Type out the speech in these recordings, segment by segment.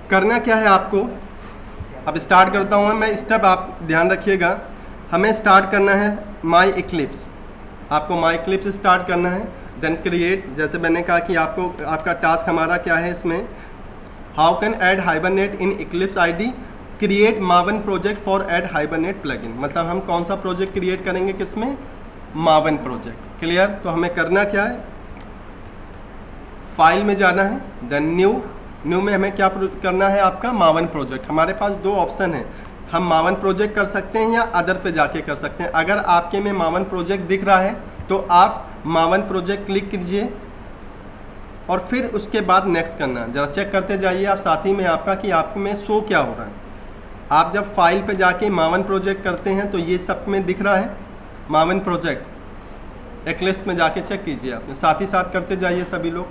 करना क्या है आपको, अब स्टार्ट करता हूँ मैं, स्टेप आप ध्यान रखिएगा। हमें स्टार्ट करना है माई इक्लिप्स, आपको माई इक्लिप्स स्टार्ट करना है। देन क्रिएट, जैसे मैंने कहा कि आपको आपका टास्क हमारा क्या है इसमें, how can add Hibernate in Eclipse IDE, create Maven project for add Hibernate plugin. मतलब हम कौन सा प्रोजेक्ट क्रिएट करेंगे, किसमें, मावन प्रोजेक्ट। क्लियर? तो हमें करना क्या है, फाइल में जाना है, देन न्यू में हमें क्या करना है, आपका मावन प्रोजेक्ट। हमारे पास दो ऑप्शन है, हम मावन प्रोजेक्ट कर सकते हैं या अदर पे जाके कर सकते हैं। अगर आपके में मावन प्रोजेक्ट दिख रहा है तो आप मावन प्रोजेक्ट क्लिक कीजिए और फिर उसके बाद नेक्स्ट करना। जरा चेक करते जाइए आप साथ ही में आपका कि आप में शो क्या हो रहा है। आप जब फाइल पे जाके मावन प्रोजेक्ट करते हैं तो ये सब में दिख रहा है मावन प्रोजेक्ट। एक्लिप्स में जाके चेक कीजिए आपने, साथ ही साथ करते जाइए सभी लोग।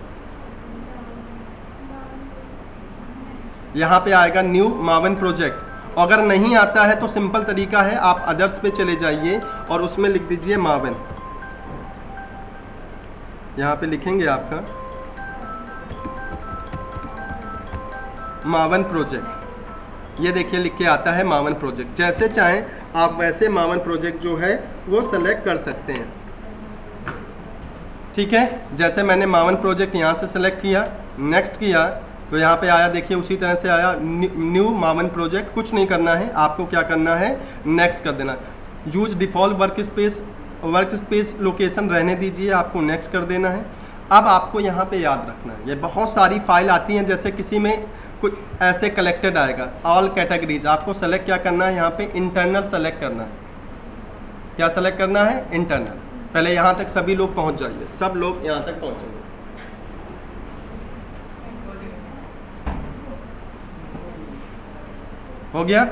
यहाँ पे आएगा न्यू मावन प्रोजेक्ट। अगर नहीं आता है तो सिंपल तरीका है, आप अदर्स पे चले जाइए और उसमें लिख दीजिए मावन। यहाँ पे लिखेंगे आपका मावन प्रोजेक्ट, ये देखिए लिख के आता है मावन प्रोजेक्ट। जैसे चाहें आप वैसे मावन प्रोजेक्ट जो है वो सेलेक्ट कर सकते हैं। ठीक है, जैसे मैंने मावन प्रोजेक्ट यहाँ से सेलेक्ट किया, नेक्स्ट किया तो यहाँ पे आया, देखिए उसी तरह से आया न्यू मावन प्रोजेक्ट। कुछ नहीं करना है आपको, क्या करना है, नेक्स्ट कर देना। Use default work space location रहने दीजिए, आपको नेक्स्ट कर देना है। अब आपको यहाँ पे याद रखना है, ये बहुत सारी फाइल आती हैं, जैसे किसी में कुछ ऐसे कलेक्टेड आएगा ऑल कैटेगरीज, आपको सेलेक्ट क्या करना है, यहाँ पे इंटरनल सेलेक्ट करना है। क्या सेलेक्ट करना है, इंटरनल। पहले यहाँ तक सभी लोग पहुँच जाइए, सब लोग यहाँ तक पहुँचेंगे। हो गया?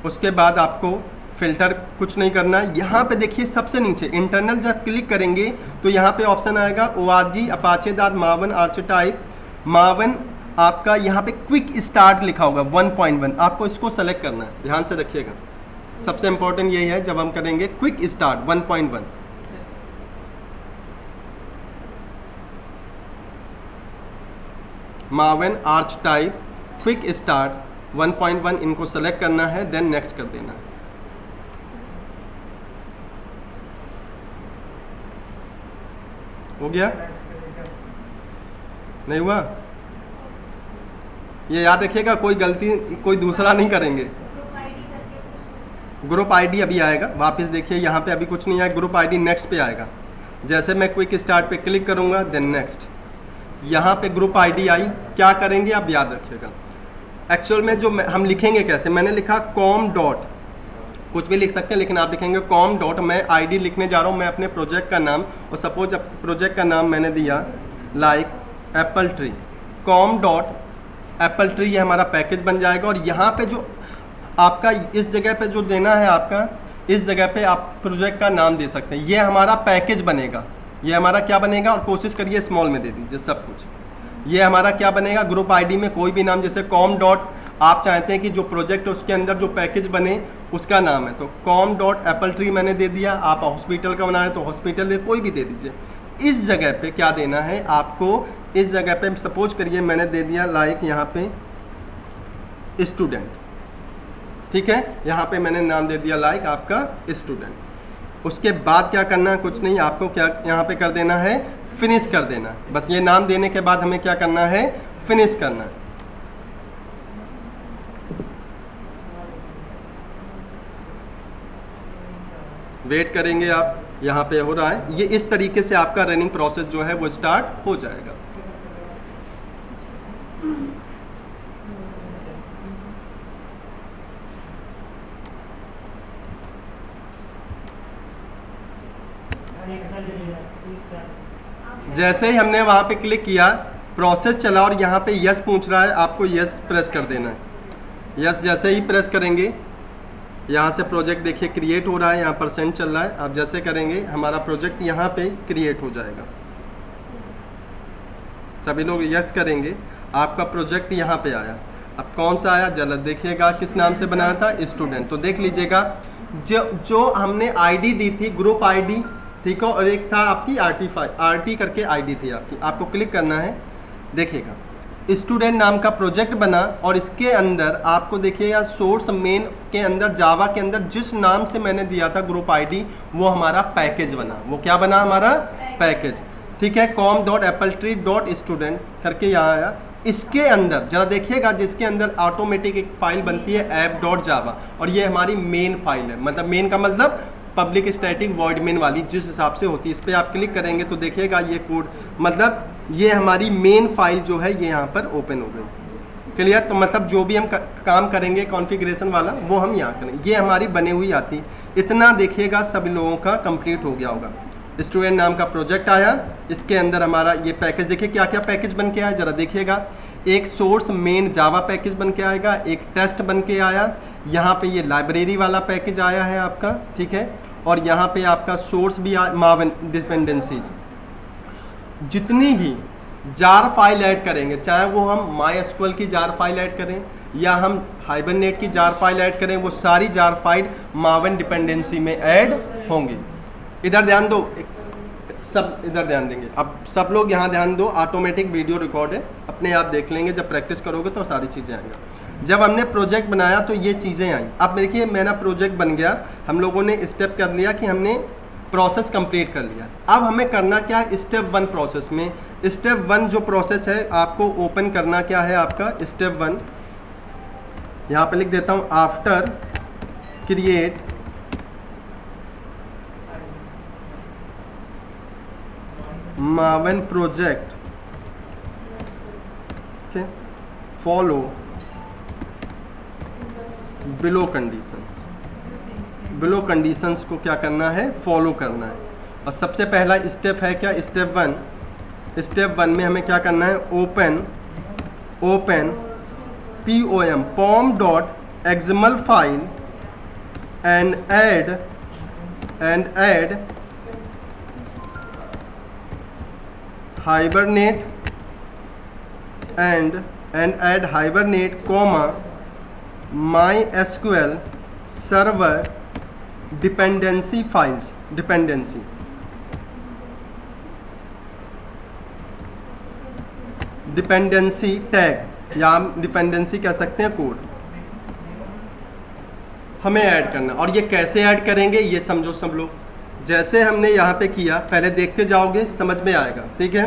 उसके बाद आपको फिल्टर कुछ नहीं करना है। यहाँ पे देखिए सबसे नीचे इंटरनल जब क्लिक करेंगे तो यहाँ पे ऑप्शन आएगा ORG अपाचे मावन आर्चीटाइप मावन, आपका यहाँ पे क्विक स्टार्ट लिखा होगा 1.1, आपको इसको सेलेक्ट करना है। ध्यान से रखिएगा, सबसे इंपॉर्टेंट यही है जब हम करेंगे क्विक स्टार्ट 1.1। मावन आर्च टाइप क्विक स्टार्ट 1.1 इनको सेलेक्ट करना है, देन नेक्स्ट कर देना है। हो गया? नहीं हुआ? ये याद रखिएगा, कोई गलती कोई दूसरा नहीं करेंगे। ग्रुप आईडी अभी आएगा, वापस देखिए यहाँ पे अभी कुछ नहीं आया, ग्रुप आईडी नेक्स्ट पे आएगा। जैसे मैं क्विक स्टार्ट पे क्लिक करूँगा देन नेक्स्ट, यहाँ पे ग्रुप आईडी आई। क्या करेंगे आप याद रखिएगा, एक्चुअल में जो हम लिखेंगे कैसे, मैंने लिखा कॉम डॉट, कुछ भी लिख सकते हैं लेकिन आप लिखेंगे कॉम डॉट, मैं आईडी लिखने जा रहा हूँ, मैं अपने प्रोजेक्ट का नाम, और सपोज प्रोजेक्ट का नाम मैंने दिया like Apple tree, com dot Apple tree, ये हमारा पैकेज बन जाएगा। और यहाँ पे जो आपका इस जगह पे जो देना है, आपका इस जगह पे आप प्रोजेक्ट का नाम दे सकते हैं, ये हमारा पैकेज बनेगा। ये हमारा क्या बनेगा, और कोशिश करिए स्मॉल में दे दीजिए सब कुछ। ये हमारा क्या बनेगा, ग्रुप आईडी में कोई भी नाम, जैसे कॉम डॉट, आप चाहते हैं कि जो प्रोजेक्ट है उसके अंदर जो पैकेज बने उसका नाम है, तो कॉम डॉट एप्पल ट्री मैंने दे दिया। आप हॉस्पिटल का बना रहे तो हॉस्पिटल दे, कोई भी दे दीजिए। इस जगह पे क्या देना है आपको, इस जगह पे सपोज करिए मैंने दे दिया लाइक यहाँ पे स्टूडेंट, ठीक है, यहाँ पे मैंने नाम दे दिया लाइक आपका स्टूडेंट। उसके बाद क्या करना है, कुछ नहीं, आपको क्या यहाँ पे कर देना है, फिनिश कर देना। बस ये नाम देने के बाद हमें क्या करना है, फिनिश करना है। वेट करेंगे आप, यहाँ पे हो रहा है। ये इस तरीके से आपका रनिंग प्रोसेस जो है वो स्टार्ट हो जाएगा। जैसे ही हमने वहाँ पे क्लिक किया, प्रोसेस चला और यहाँ पे यस पूछ रहा है, आपको यस प्रेस कर देना है। यस जैसे ही प्रेस करेंगे, यहाँ से प्रोजेक्ट देखिए क्रिएट हो रहा है, यहाँ % चल रहा है। आप जैसे करेंगे हमारा प्रोजेक्ट यहाँ पे क्रिएट हो जाएगा। सभी लोग यस करेंगे, आपका प्रोजेक्ट यहाँ पे आया। अब कौन सा आया, जरा देखिएगा, किस नाम से बनाया था, स्टूडेंट। तो देख लीजिएगा, जो हमने आईडी दी थी ग्रुप आईडी, ठीक है, और एक था आपकी RT करके आईडी थी आपकी। आपको क्लिक करना है, देखिएगा स्टूडेंट नाम का प्रोजेक्ट बना और इसके अंदर आपको देखिएगा सोर्स मेन के अंदर जावा के अंदर जिस नाम से मैंने दिया था ग्रुप आईडी वो हमारा पैकेज बना। वो क्या बना? हमारा पैकेज। ठीक है, com.appletree.student करके यहाँ आया। इसके अंदर जरा देखिएगा जिसके अंदर ऑटोमेटिक एक फाइल बनती है app.java और ये हमारी मेन फाइल है। मतलब मेन का मतलब पब्लिक स्टैटिक वॉइड मेन वाली जिस हिसाब से होती है। इस पर आप क्लिक करेंगे तो देखिएगा ये कोड, मतलब ये हमारी मेन फाइल जो है ये यहाँ पर ओपन हो गई। क्लियर? तो मतलब जो भी हम काम करेंगे कॉन्फ़िगरेशन वाला वो हम यहाँ करेंगे। ये हमारी बनी हुई आती है। इतना देखिएगा सब लोगों का कंप्लीट हो गया होगा। स्टूडेंट नाम का प्रोजेक्ट आया, इसके अंदर हमारा ये पैकेज देखिए क्या क्या पैकेज बन के आया जरा देखिएगा। एक सोर्स मेन जावा पैकेज बन के आएगा, एक टेस्ट बन के आया, यहाँ पे ये लाइब्रेरी वाला पैकेज आया है आपका। ठीक है, और यहाँ पे आपका सोर्स भी मावन डिपेंडेंसीज। जितनी भी जार फाइल ऐड करेंगे, चाहे वो हम MySQL की जार फाइल ऐड करें या हम हाइबरनेट की जार फाइल ऐड करें, वो सारी जार फाइल मावन डिपेंडेंसी में ऐड होंगी। इधर ध्यान दो, सब इधर ध्यान देंगे। अब सब लोग यहाँ ध्यान दो, ऑटोमेटिक वीडियो रिकॉर्ड है, अपने आप देख लेंगे। जब प्रैक्टिस करोगे तो सारी चीज़ें आएंगी। जब हमने प्रोजेक्ट बनाया तो ये चीज़ें आई। अब देखिए मेरा प्रोजेक्ट बन गया, हम लोगों ने स्टेप कर लिया कि हमने प्रोसेस कंप्लीट कर लिया। अब हमें करना क्या है? स्टेप 1 प्रोसेस में, स्टेप 1 जो प्रोसेस है आपको ओपन करना क्या है आपका स्टेप 1, यहाँ पे लिख देता हूँ after create Maven project follow below conditions. Below conditions को क्या करना है? फॉलो करना है। और सबसे पहला स्टेप है क्या? स्टेप 1। स्टेप 1 में हमें क्या करना है? Open pom.xml file and add hibernate and add hibernate comma MySQL server dependency files dependency tag या हम डिपेंडेंसी कह सकते हैं कोड हमें ऐड करना। और ये कैसे ऐड करेंगे ये समझो सब लोग। जैसे हमने यहाँ पे किया, पहले देखते जाओगे समझ में आएगा। ठीक है,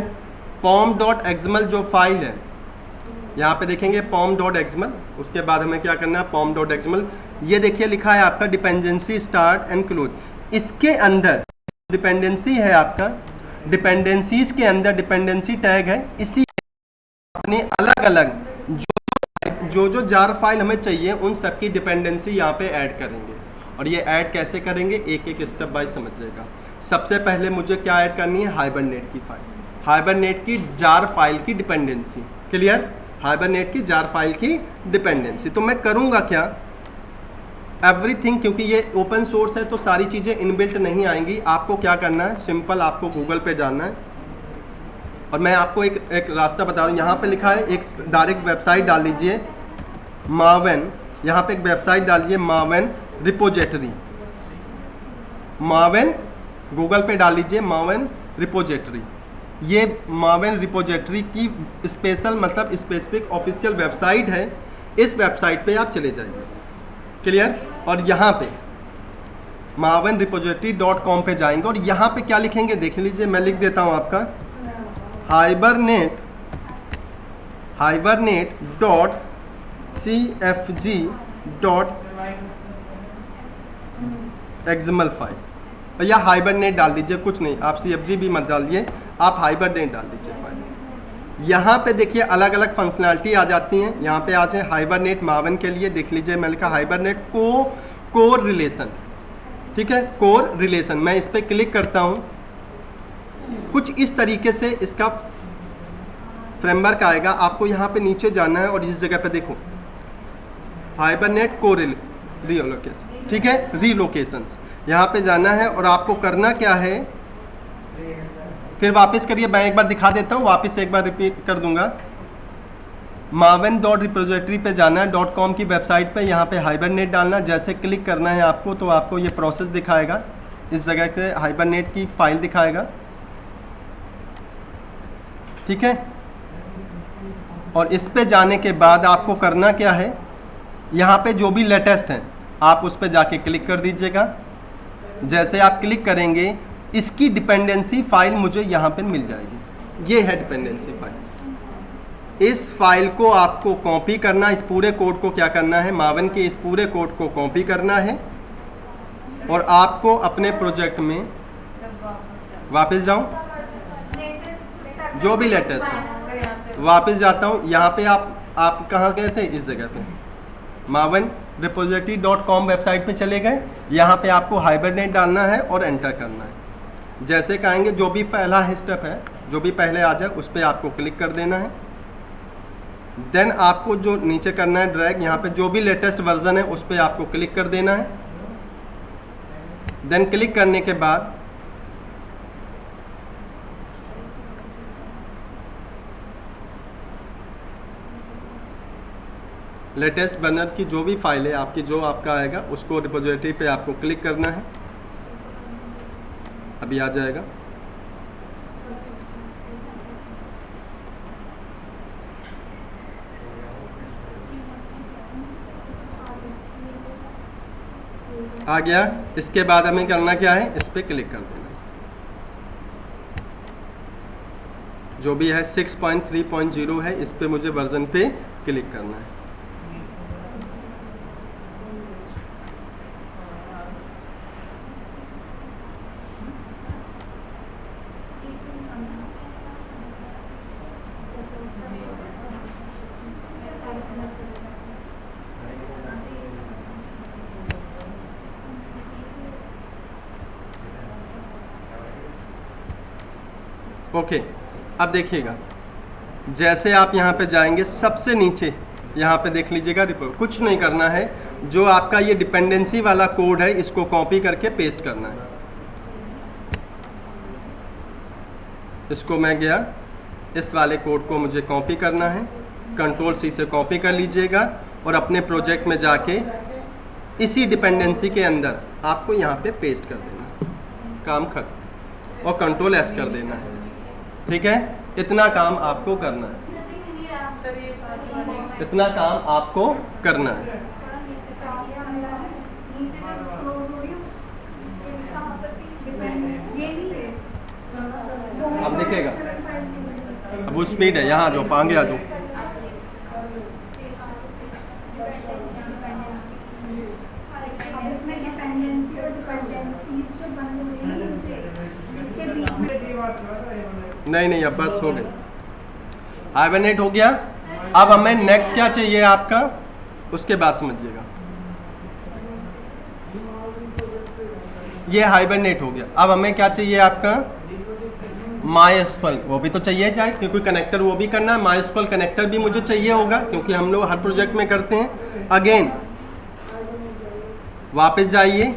pom.xml जो फाइल है यहाँ पे देखेंगे pom.xml, उसके बाद हमें क्या करना है? pom.xml ये देखिए लिखा है आपका डिपेंडेंसी स्टार्ट एंड क्लोज। इसके अंदर डिपेंडेंसी है आपका, डिपेंडेंसीज के अंदर डिपेंडेंसी टैग है। इसी अपने अलग अलग जो जार फाइल हमें चाहिए उन सब की डिपेंडेंसी यहाँ पे ऐड करेंगे। और ये ऐड कैसे करेंगे एक एक स्टेप बाय समझिएगा। सबसे पहले मुझे क्या ऐड करनी है? हाइबरनेट की फाइल, हाइबरनेट की जार फाइल की डिपेंडेंसी। क्लियर? हाइबरनेट की जार फाइल की डिपेंडेंसी। तो मैं करूँगा क्या? एवरीथिंग, क्योंकि ये ओपन सोर्स है तो सारी चीज़ें इनबिल्ट नहीं आएंगी। आपको क्या करना है? सिंपल आपको गूगल पे जाना है और मैं आपको एक रास्ता बता रहा हूँ। यहाँ पे लिखा है एक डायरेक्ट वेबसाइट डाल दीजिए मावन, यहाँ पे एक वेबसाइट डालिए मावन रिपोजिटरी। मावन गूगल पे डाल लीजिए मावन रिपोजिटरी। ये मावन रिपोजिटरी की स्पेशल मतलब स्पेसिफिक ऑफिशियल वेबसाइट है। इस वेबसाइट पे आप चले जाइए। क्लियर? और यहाँ पे mavenrepository.com पे जाएंगे और यहाँ पे क्या लिखेंगे देख लीजिए। मैं लिख देता हूँ आपका hibernate.cfg.xml फाइल या हाइबरनेट डाल दीजिए, कुछ नहीं, आप CFG भी मत डालिए, आप हाइबरनेट डाल दीजिए फाइल। यहाँ पे देखिए अलग अलग फंक्शनैलिटी आ जाती हैं। यहाँ पे आज है हाइबरनेट मावन के लिए, देख लीजिए मैं लिखा हाइबरनेट कोर रिलेशन। ठीक है, कोर रिलेशन। मैं इस पर क्लिक करता हूँ, कुछ इस तरीके से इसका फ्रेमवर्क आएगा। आपको यहाँ पे नीचे जाना है और इस जगह पे देखो हाइबरनेट कोर रीलोकेशन। ठीक है, रीलोकेशंस यहाँ पे जाना है और आपको करना क्या है? फिर वापस करिए, मैं एक बार दिखा देता हूँ, वापस एक बार रिपीट कर दूंगा। maven.repository पे जाना है .com की वेबसाइट पे, यहाँ पे हाइबरनेट डालना। जैसे क्लिक करना है आपको तो आपको ये प्रोसेस दिखाएगा, इस जगह से हाइबरनेट की फाइल दिखाएगा। ठीक है, और इस पे जाने के बाद आपको करना क्या है, यहाँ पे जो भी लेटेस्ट है आप उस पे जाके क्लिक कर दीजिएगा। जैसे आप क्लिक करेंगे इसकी डिपेंडेंसी फाइल मुझे यहाँ पे मिल जाएगी। ये है डिपेंडेंसी फाइल। इस फाइल को आपको कॉपी करना, इस पूरे कोड को क्या करना है, मावन के इस पूरे कोड को कॉपी करना है और आपको अपने प्रोजेक्ट में वापस जाऊं, जो भी लेटेस्ट है वापस जाता हूं। यहाँ पे आप कहाँ गए थे, इस जगह पे मावन repository.com वेबसाइट पे चले गए। यहाँ पे आपको हाइबरनेट डालना है और एंटर करना है। जैसे कहेंगे जो भी पहला स्टेप है, जो भी पहले आ जाए उस पर आपको क्लिक कर देना है। देन आपको जो नीचे करना है ड्रैग, यहाँ पे जो भी लेटेस्ट वर्जन है उस पर आपको क्लिक कर देना है। देन क्लिक करने के बाद लेटेस्ट बर्नर की जो भी फाइल है आपकी, जो आपका आएगा उसको रिपोजिटरी पे आपको क्लिक करना है। अभी आ जाएगा। आ गया। इसके बाद हमें करना क्या है, इस पे क्लिक कर देना। जो भी है 6.3.0 है, इस पे मुझे वर्जन पे क्लिक करना है। ओके, अब देखिएगा जैसे आप यहाँ पे जाएंगे सबसे नीचे यहाँ पे देख लीजिएगा रिपोर्ट। कुछ नहीं करना है, जो आपका ये डिपेंडेंसी वाला कोड है इसको कॉपी करके पेस्ट करना है। इसको मैं गया, इस वाले कोड को मुझे कॉपी करना है। कंट्रोल सी से कॉपी कर लीजिएगा और अपने प्रोजेक्ट में जाके इसी डिपेंडेंसी के अंदर आपको यहाँ पे पेस्ट कर देना, काम खत्म। और कंट्रोल एस कर देना है। ठीक है, इतना काम आपको करना है, इतना काम आपको करना है। अब देखिएगा, अब वो स्पीड है, यहाँ जो आगे आ जाओ। नहीं, अब बस हो गई, हाइबरनेट हो गया। अब हमें नेक्स्ट क्या चाहिए आपका, उसके बाद समझिएगा। ये हाइबरनेट हो गया। अब हमें क्या चाहिए आपका, MySQL, वो भी तो चाहिए जाए क्योंकि कनेक्टर वो भी करना है। MySQL कनेक्टर भी मुझे चाहिए होगा क्योंकि हम लोग हर प्रोजेक्ट में करते हैं। अगेन वापस जाइए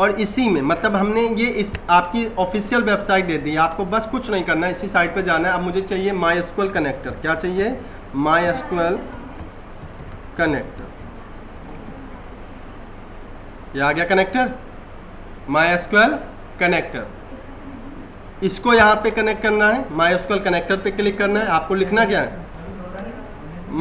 और इसी में मतलब हमने ये इस आपकी ऑफिशियल वेबसाइट दे दी, आपको बस कुछ नहीं करना है, इसी साइट पे जाना है। अब मुझे चाहिए MySQL कनेक्टर। क्या चाहिए, MySQL कनेक्टर। ये आ गया कनेक्टर, MySQL कनेक्टर। इसको यहाँ पे कनेक्ट करना है, MySQL कनेक्टर पे क्लिक करना है। आपको लिखना क्या है,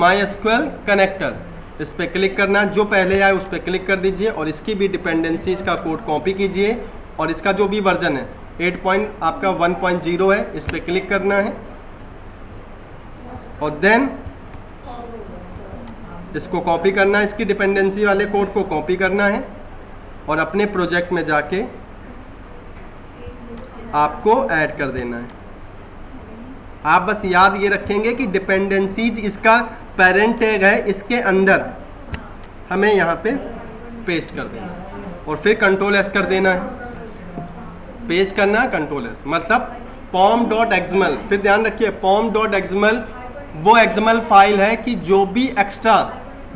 MySQL कनेक्टर। इस पर क्लिक करना है, जो पहले आए उस पर क्लिक कर दीजिए और इसकी भी डिपेंडेंसी इसका कोड कॉपी कीजिए और इसका जो भी वर्जन है 8.1.0 है, इस पर क्लिक करना है और देन इसको कॉपी करना है, इसकी डिपेंडेंसी वाले कोड को कॉपी करना है और अपने प्रोजेक्ट में जाके आपको ऐड कर देना है। आप बस याद ये रखेंगे कि डिपेंडेंसीज इसका पेरेंट टैग है, इसके अंदर हमें यहाँ पे पेस्ट कर देना है और फिर कंट्रोल एस कर देना है। पेस्ट करना है कंट्रोल एस, मतलब pom.xml। फिर ध्यान रखिए pom.xml वो XML फाइल है कि जो भी एक्स्ट्रा,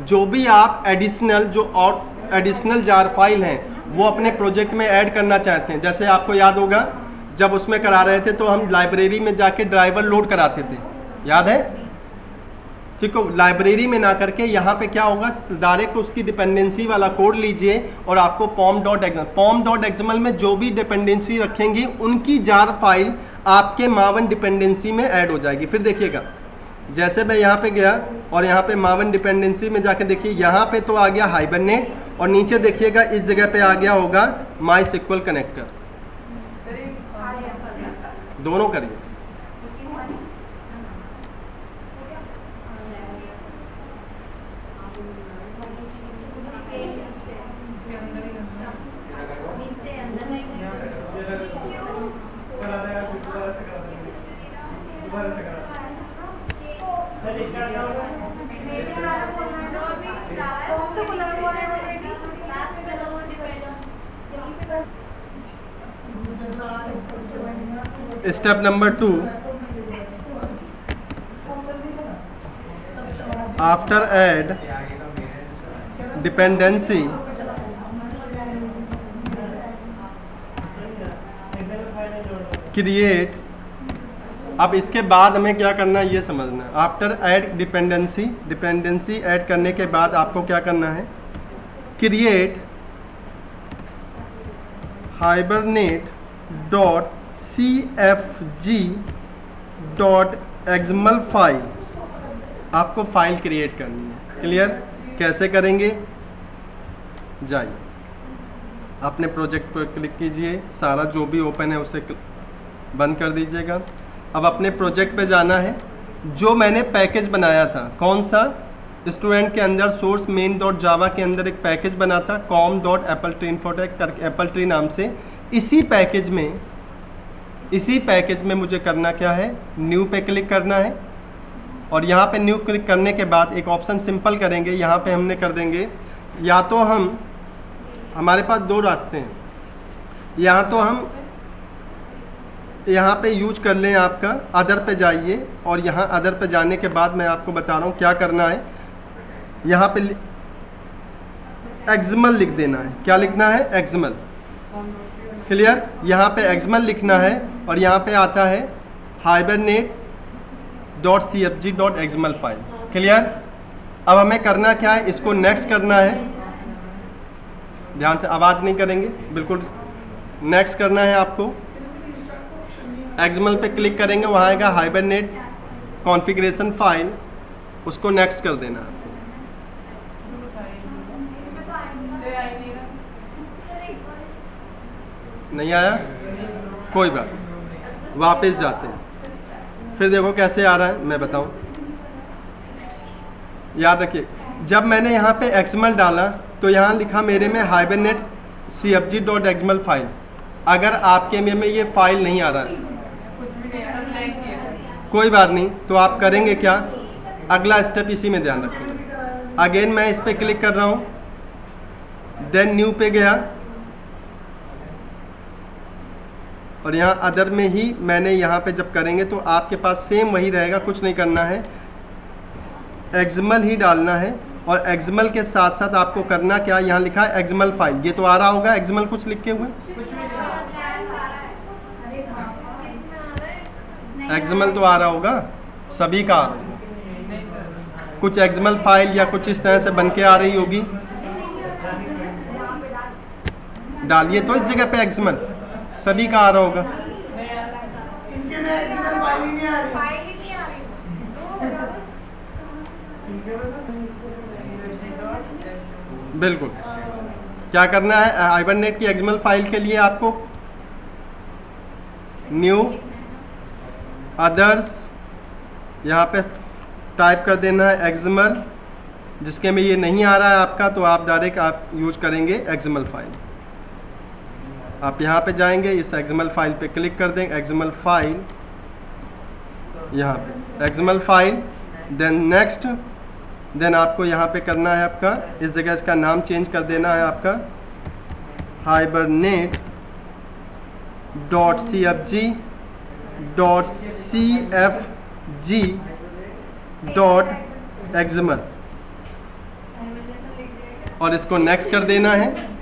जो भी आप एडिशनल, जो और एडिशनल जार फाइल हैं वो अपने प्रोजेक्ट में ऐड करना चाहते हैं। जैसे आपको याद होगा जब उसमें करा रहे थे तो हम लाइब्रेरी में जाके ड्राइवर लोड कराते थे, याद है? ठीक है, लाइब्रेरी में ना करके यहाँ पे क्या होगा, डायरेक्ट उसकी डिपेंडेंसी वाला कोड लीजिए और आपको pom.xml में जो भी डिपेंडेंसी रखेंगे उनकी जार फाइल आपके मावन डिपेंडेंसी में ऐड हो जाएगी। फिर देखिएगा जैसे मैं यहाँ पे गया और यहाँ पे मावन डिपेंडेंसी में जाके देखिए, यहाँ पे तो आ गया हाइबरनेट और नीचे देखिएगा इस जगह पे आ गया होगा माई सिक्वल कनेक्टर। दोनों करिए। Step number 2, after add dependency create. अब इसके बाद हमें क्या करना है ये समझना है। After add dependency, dependency add करने के बाद आपको क्या करना है, create hibernate dot CFG dot XML file. आपको फाइल क्रिएट करनी है। क्लियर? कैसे करेंगे, जाइए अपने प्रोजेक्ट पर क्लिक कीजिए, सारा जो भी ओपन है उसे बंद कर दीजिएगा। अब अपने प्रोजेक्ट पे जाना है। जो मैंने पैकेज बनाया था, कौन सा, स्टूडेंट के अंदर सोर्स मेन डॉट जावा के अंदर एक पैकेज बना था com dot Apple tree infotech करके, एप्पल ट्री नाम से। इसी पैकेज में मुझे करना क्या है, न्यू पे क्लिक करना है और यहाँ पे न्यू क्लिक करने के बाद एक ऑप्शन सिंपल करेंगे। यहाँ पे हमने कर देंगे, या तो हमारे पास दो रास्ते हैं, या तो हम यहाँ पे यूज कर लें आपका अदर पे जाइए और यहाँ अदर पे जाने के बाद मैं आपको बता रहा हूँ क्या करना है। यहाँ पे एक्सएमएल लिख देना है। क्या लिखना है, एक्सएमएल। क्लियर? यहाँ पे एक्सएमएल लिखना है और यहाँ पे आता है hibernate dot CFG dot XML file. Clear? अब हमें करना क्या है, इसको नेक्स्ट करना है। ध्यान से, आवाज़ नहीं करेंगे, बिल्कुल नेक्स्ट करना है आपको। एक्सएमएल पे क्लिक करेंगे, वहाँ आएगा हाइबरनेट कॉन्फ़िगरेशन फाइल, उसको नेक्स्ट कर देना है। नहीं आया, कोई बात, वापस जाते हैं। फिर देखो कैसे आ रहा है, मैं बताऊं। याद रखिए, जब मैंने यहाँ पे एक्सएमएल डाला तो यहाँ लिखा मेरे में hibernate CFG dot XML file. अगर आपके में ये फाइल नहीं आ रहा है, कोई बात नहीं, तो आप करेंगे क्या, अगला स्टेप इसी में ध्यान रखेंगे। अगेन मैं इस पर क्लिक कर रहा हूँ, देन न्यू पे गया और यहाँ अदर में ही मैंने यहाँ पे जब करेंगे तो आपके पास सेम वही रहेगा, कुछ नहीं करना है, एक्सएमएल ही डालना है। और एक्सएमएल के साथ साथ आपको करना क्या, यहाँ लिखा है एक्सएमएल फाइल, ये तो आ रहा होगा एक्सएमएल कुछ लिखे हुए, एक्सएमएल तो आ रहा होगा, सभी का आ रहा होगा। कुछ एक्सएमएल फाइल या कुछ इस तरह से बन के आ रही होगी, डालिए तो इस जगह पे एक्सएमएल सभी का आ रहा होगा। बिल्कुल, क्या करना है, हाइबरनेट की एक्सएमएल फाइल के लिए आपको न्यू अदर्स यहाँ पे टाइप कर देना है एक्सएमएल। जिसके में ये नहीं आ रहा है आपका, तो आप डायरेक्ट आप यूज करेंगे एक्सएमएल फाइल। आप यहाँ पे जाएंगे, इस एक्सएमएल फाइल पे क्लिक कर देंगे, एक्सएमएल फाइल, यहाँ पे XML file, then next, then आपको यहाँ पे करना है आपका, इस जगह इसका नाम चेंज कर देना है आपका hibernate dot CFG dot CFG dot XML और इसको नेक्स्ट कर देना है।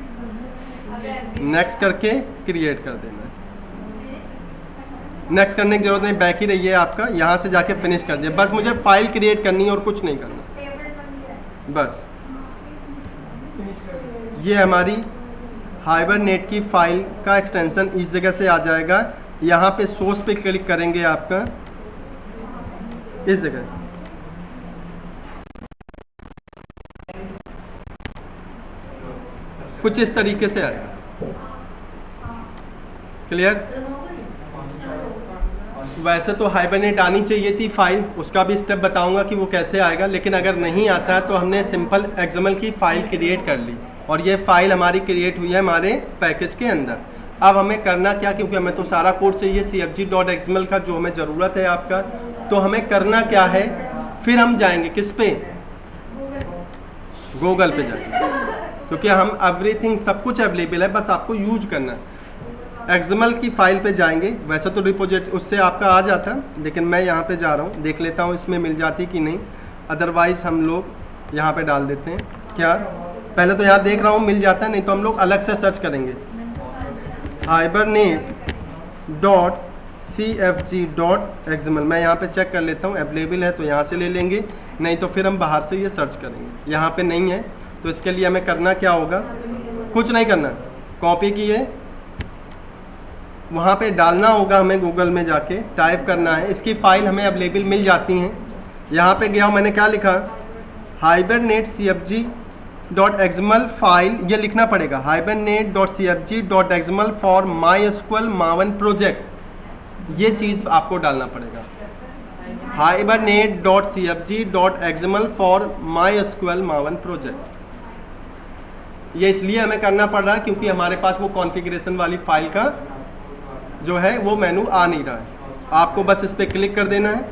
नेक्स्ट करके क्रिएट कर देना है। नेक्स्ट करने की जरूरत नहीं, बैक ही रहिए आपका, यहाँ से जाके फिनिश कर दिए। बस मुझे फाइल क्रिएट करनी है और कुछ नहीं करना, बस। ये हमारी हाइबरनेट की फाइल का एक्सटेंशन इस जगह से आ जाएगा। यहाँ पे सोर्स पे क्लिक करेंगे आपका, इस जगह कुछ इस तरीके से आएगा। क्लियर? वैसे तो हाइबरनेट आनी चाहिए थी फाइल, उसका भी स्टेप बताऊंगा कि वो कैसे आएगा, लेकिन अगर नहीं आता है तो हमने सिंपल एक्सएमएल की फ़ाइल क्रिएट कर ली और ये फ़ाइल हमारी क्रिएट हुई है हमारे पैकेज के अंदर। अब हमें करना क्या, क्योंकि हमें तो सारा कोड चाहिए cfg.xml का जो हमें ज़रूरत है आपका, तो हमें करना क्या है, फिर हम जाएंगे किस पे, गूगल पे जाएंगे, क्योंकि हम एवरीथिंग सब कुछ अवेलेबल है, बस आपको यूज करना है। एक्सएमएल की फ़ाइल पे जाएंगे, वैसे तो रिपोजिट उससे आपका आ जाता, लेकिन मैं यहाँ पे जा रहा हूँ, देख लेता हूँ इसमें मिल जाती कि नहीं, अदरवाइज़ हम लोग यहाँ पे डाल देते हैं। क्या, पहले तो यहाँ देख रहा हूँ मिल जाता है, नहीं तो हम लोग अलग से सर्च करेंगे hibernate.cfg.xml। मैं यहाँ पे चेक कर लेता हूँ, अवेलेबल है तो यहाँ से ले लेंगे, नहीं तो फिर हम बाहर से ये सर्च करेंगे। यहाँ पे नहीं है तो इसके लिए हमें करना क्या होगा, कुछ नहीं करना, कॉपी किए वहाँ पे डालना होगा, हमें गूगल में जाके टाइप करना है। इसकी फ़ाइल हमें अवेलेबल मिल जाती हैं। यहाँ पे गया हूँ, मैंने क्या लिखा, hibernate.cfg.xml फाइल, ये लिखना पड़ेगा hibernate.cfg.xml फॉर MySQL मावन प्रोजेक्ट, ये चीज़ आपको डालना पड़ेगा, hibernate.cfg.xml फॉर MySQL मावन प्रोजेक्ट। ये इसलिए हमें करना पड़ रहा है क्योंकि हमारे पास वो कॉन्फ़िगरेशन वाली फ़ाइल का जो है वो मेनू आ नहीं रहा है। आपको बस इस पर क्लिक कर देना है।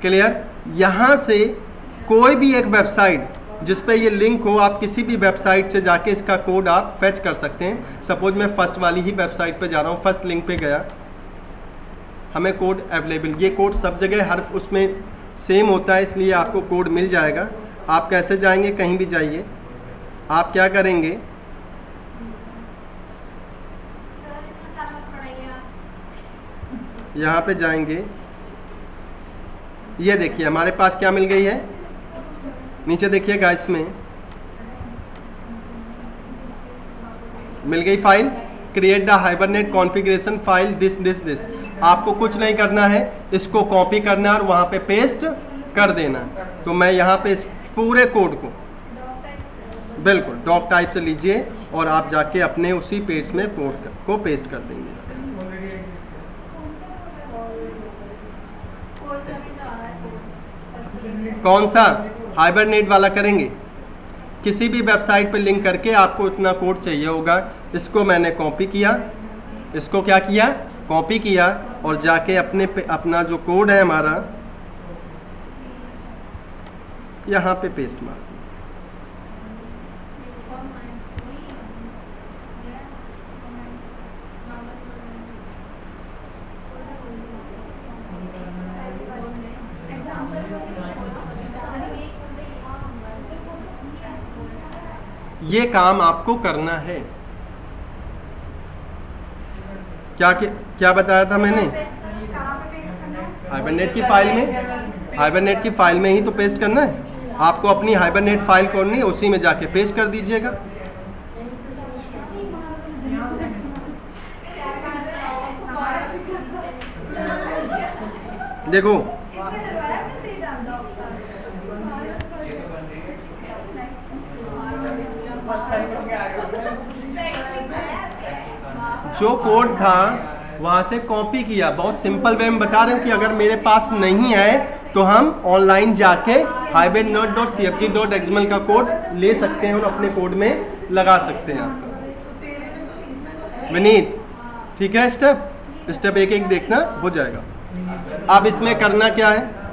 क्लियर? यहाँ से कोई भी एक वेबसाइट जिस पे ये लिंक हो, आप किसी भी वेबसाइट से जाके इसका कोड आप फेच कर सकते हैं। सपोज मैं फर्स्ट वाली ही वेबसाइट पे जा रहा हूँ, फर्स्ट लिंक पे गया, हमें कोड अवेलेबल, ये कोड सब जगह हर उसमें सेम होता है, इसलिए आपको कोड मिल जाएगा। आप कैसे जाएंगे, कहीं भी जाइए, आप क्या करेंगे, यहाँ पे जाएंगे, ये देखिए हमारे पास क्या मिल गई है, नीचे देखिएगा इसमें मिल गई file, create the hibernate configuration file this. आपको कुछ नहीं करना है, इसको कॉपी करना है और वहाँ पे पेस्ट कर देना। तो मैं यहाँ पे इस पूरे कोड को बिल्कुल डॉक टाइप से लीजिए और आप जाके अपने उसी पेज में कोड को पेस्ट कर देंगे। कौन सा, हाइबरनेट वाला करेंगे। किसी भी वेबसाइट पे लिंक करके आपको इतना कोड चाहिए होगा। इसको मैंने कॉपी किया, इसको क्या किया, कॉपी किया और जाके अपना जो कोड है हमारा यहाँ पे पेस्ट मार। ये काम आपको करना है। क्या बताया था मैंने, हाइबरनेट की फाइल में ही तो पेस्ट करना है। आपको अपनी हाइबरनेट फाइल खोलनी है, उसी में जाके पेस्ट कर दीजिएगा। देखो जो कोड था वहाँ से कॉपी किया, बहुत सिंपल वे में बता रहे हूँ कि अगर मेरे पास नहीं है तो हम ऑनलाइन जाके hibernate.cfg.xml का कोड ले सकते हैं और अपने कोड में लगा सकते हैं आपका। विनीत, ठीक है, स्टेप एक एक देखना, हो जाएगा। अब इसमें करना क्या है,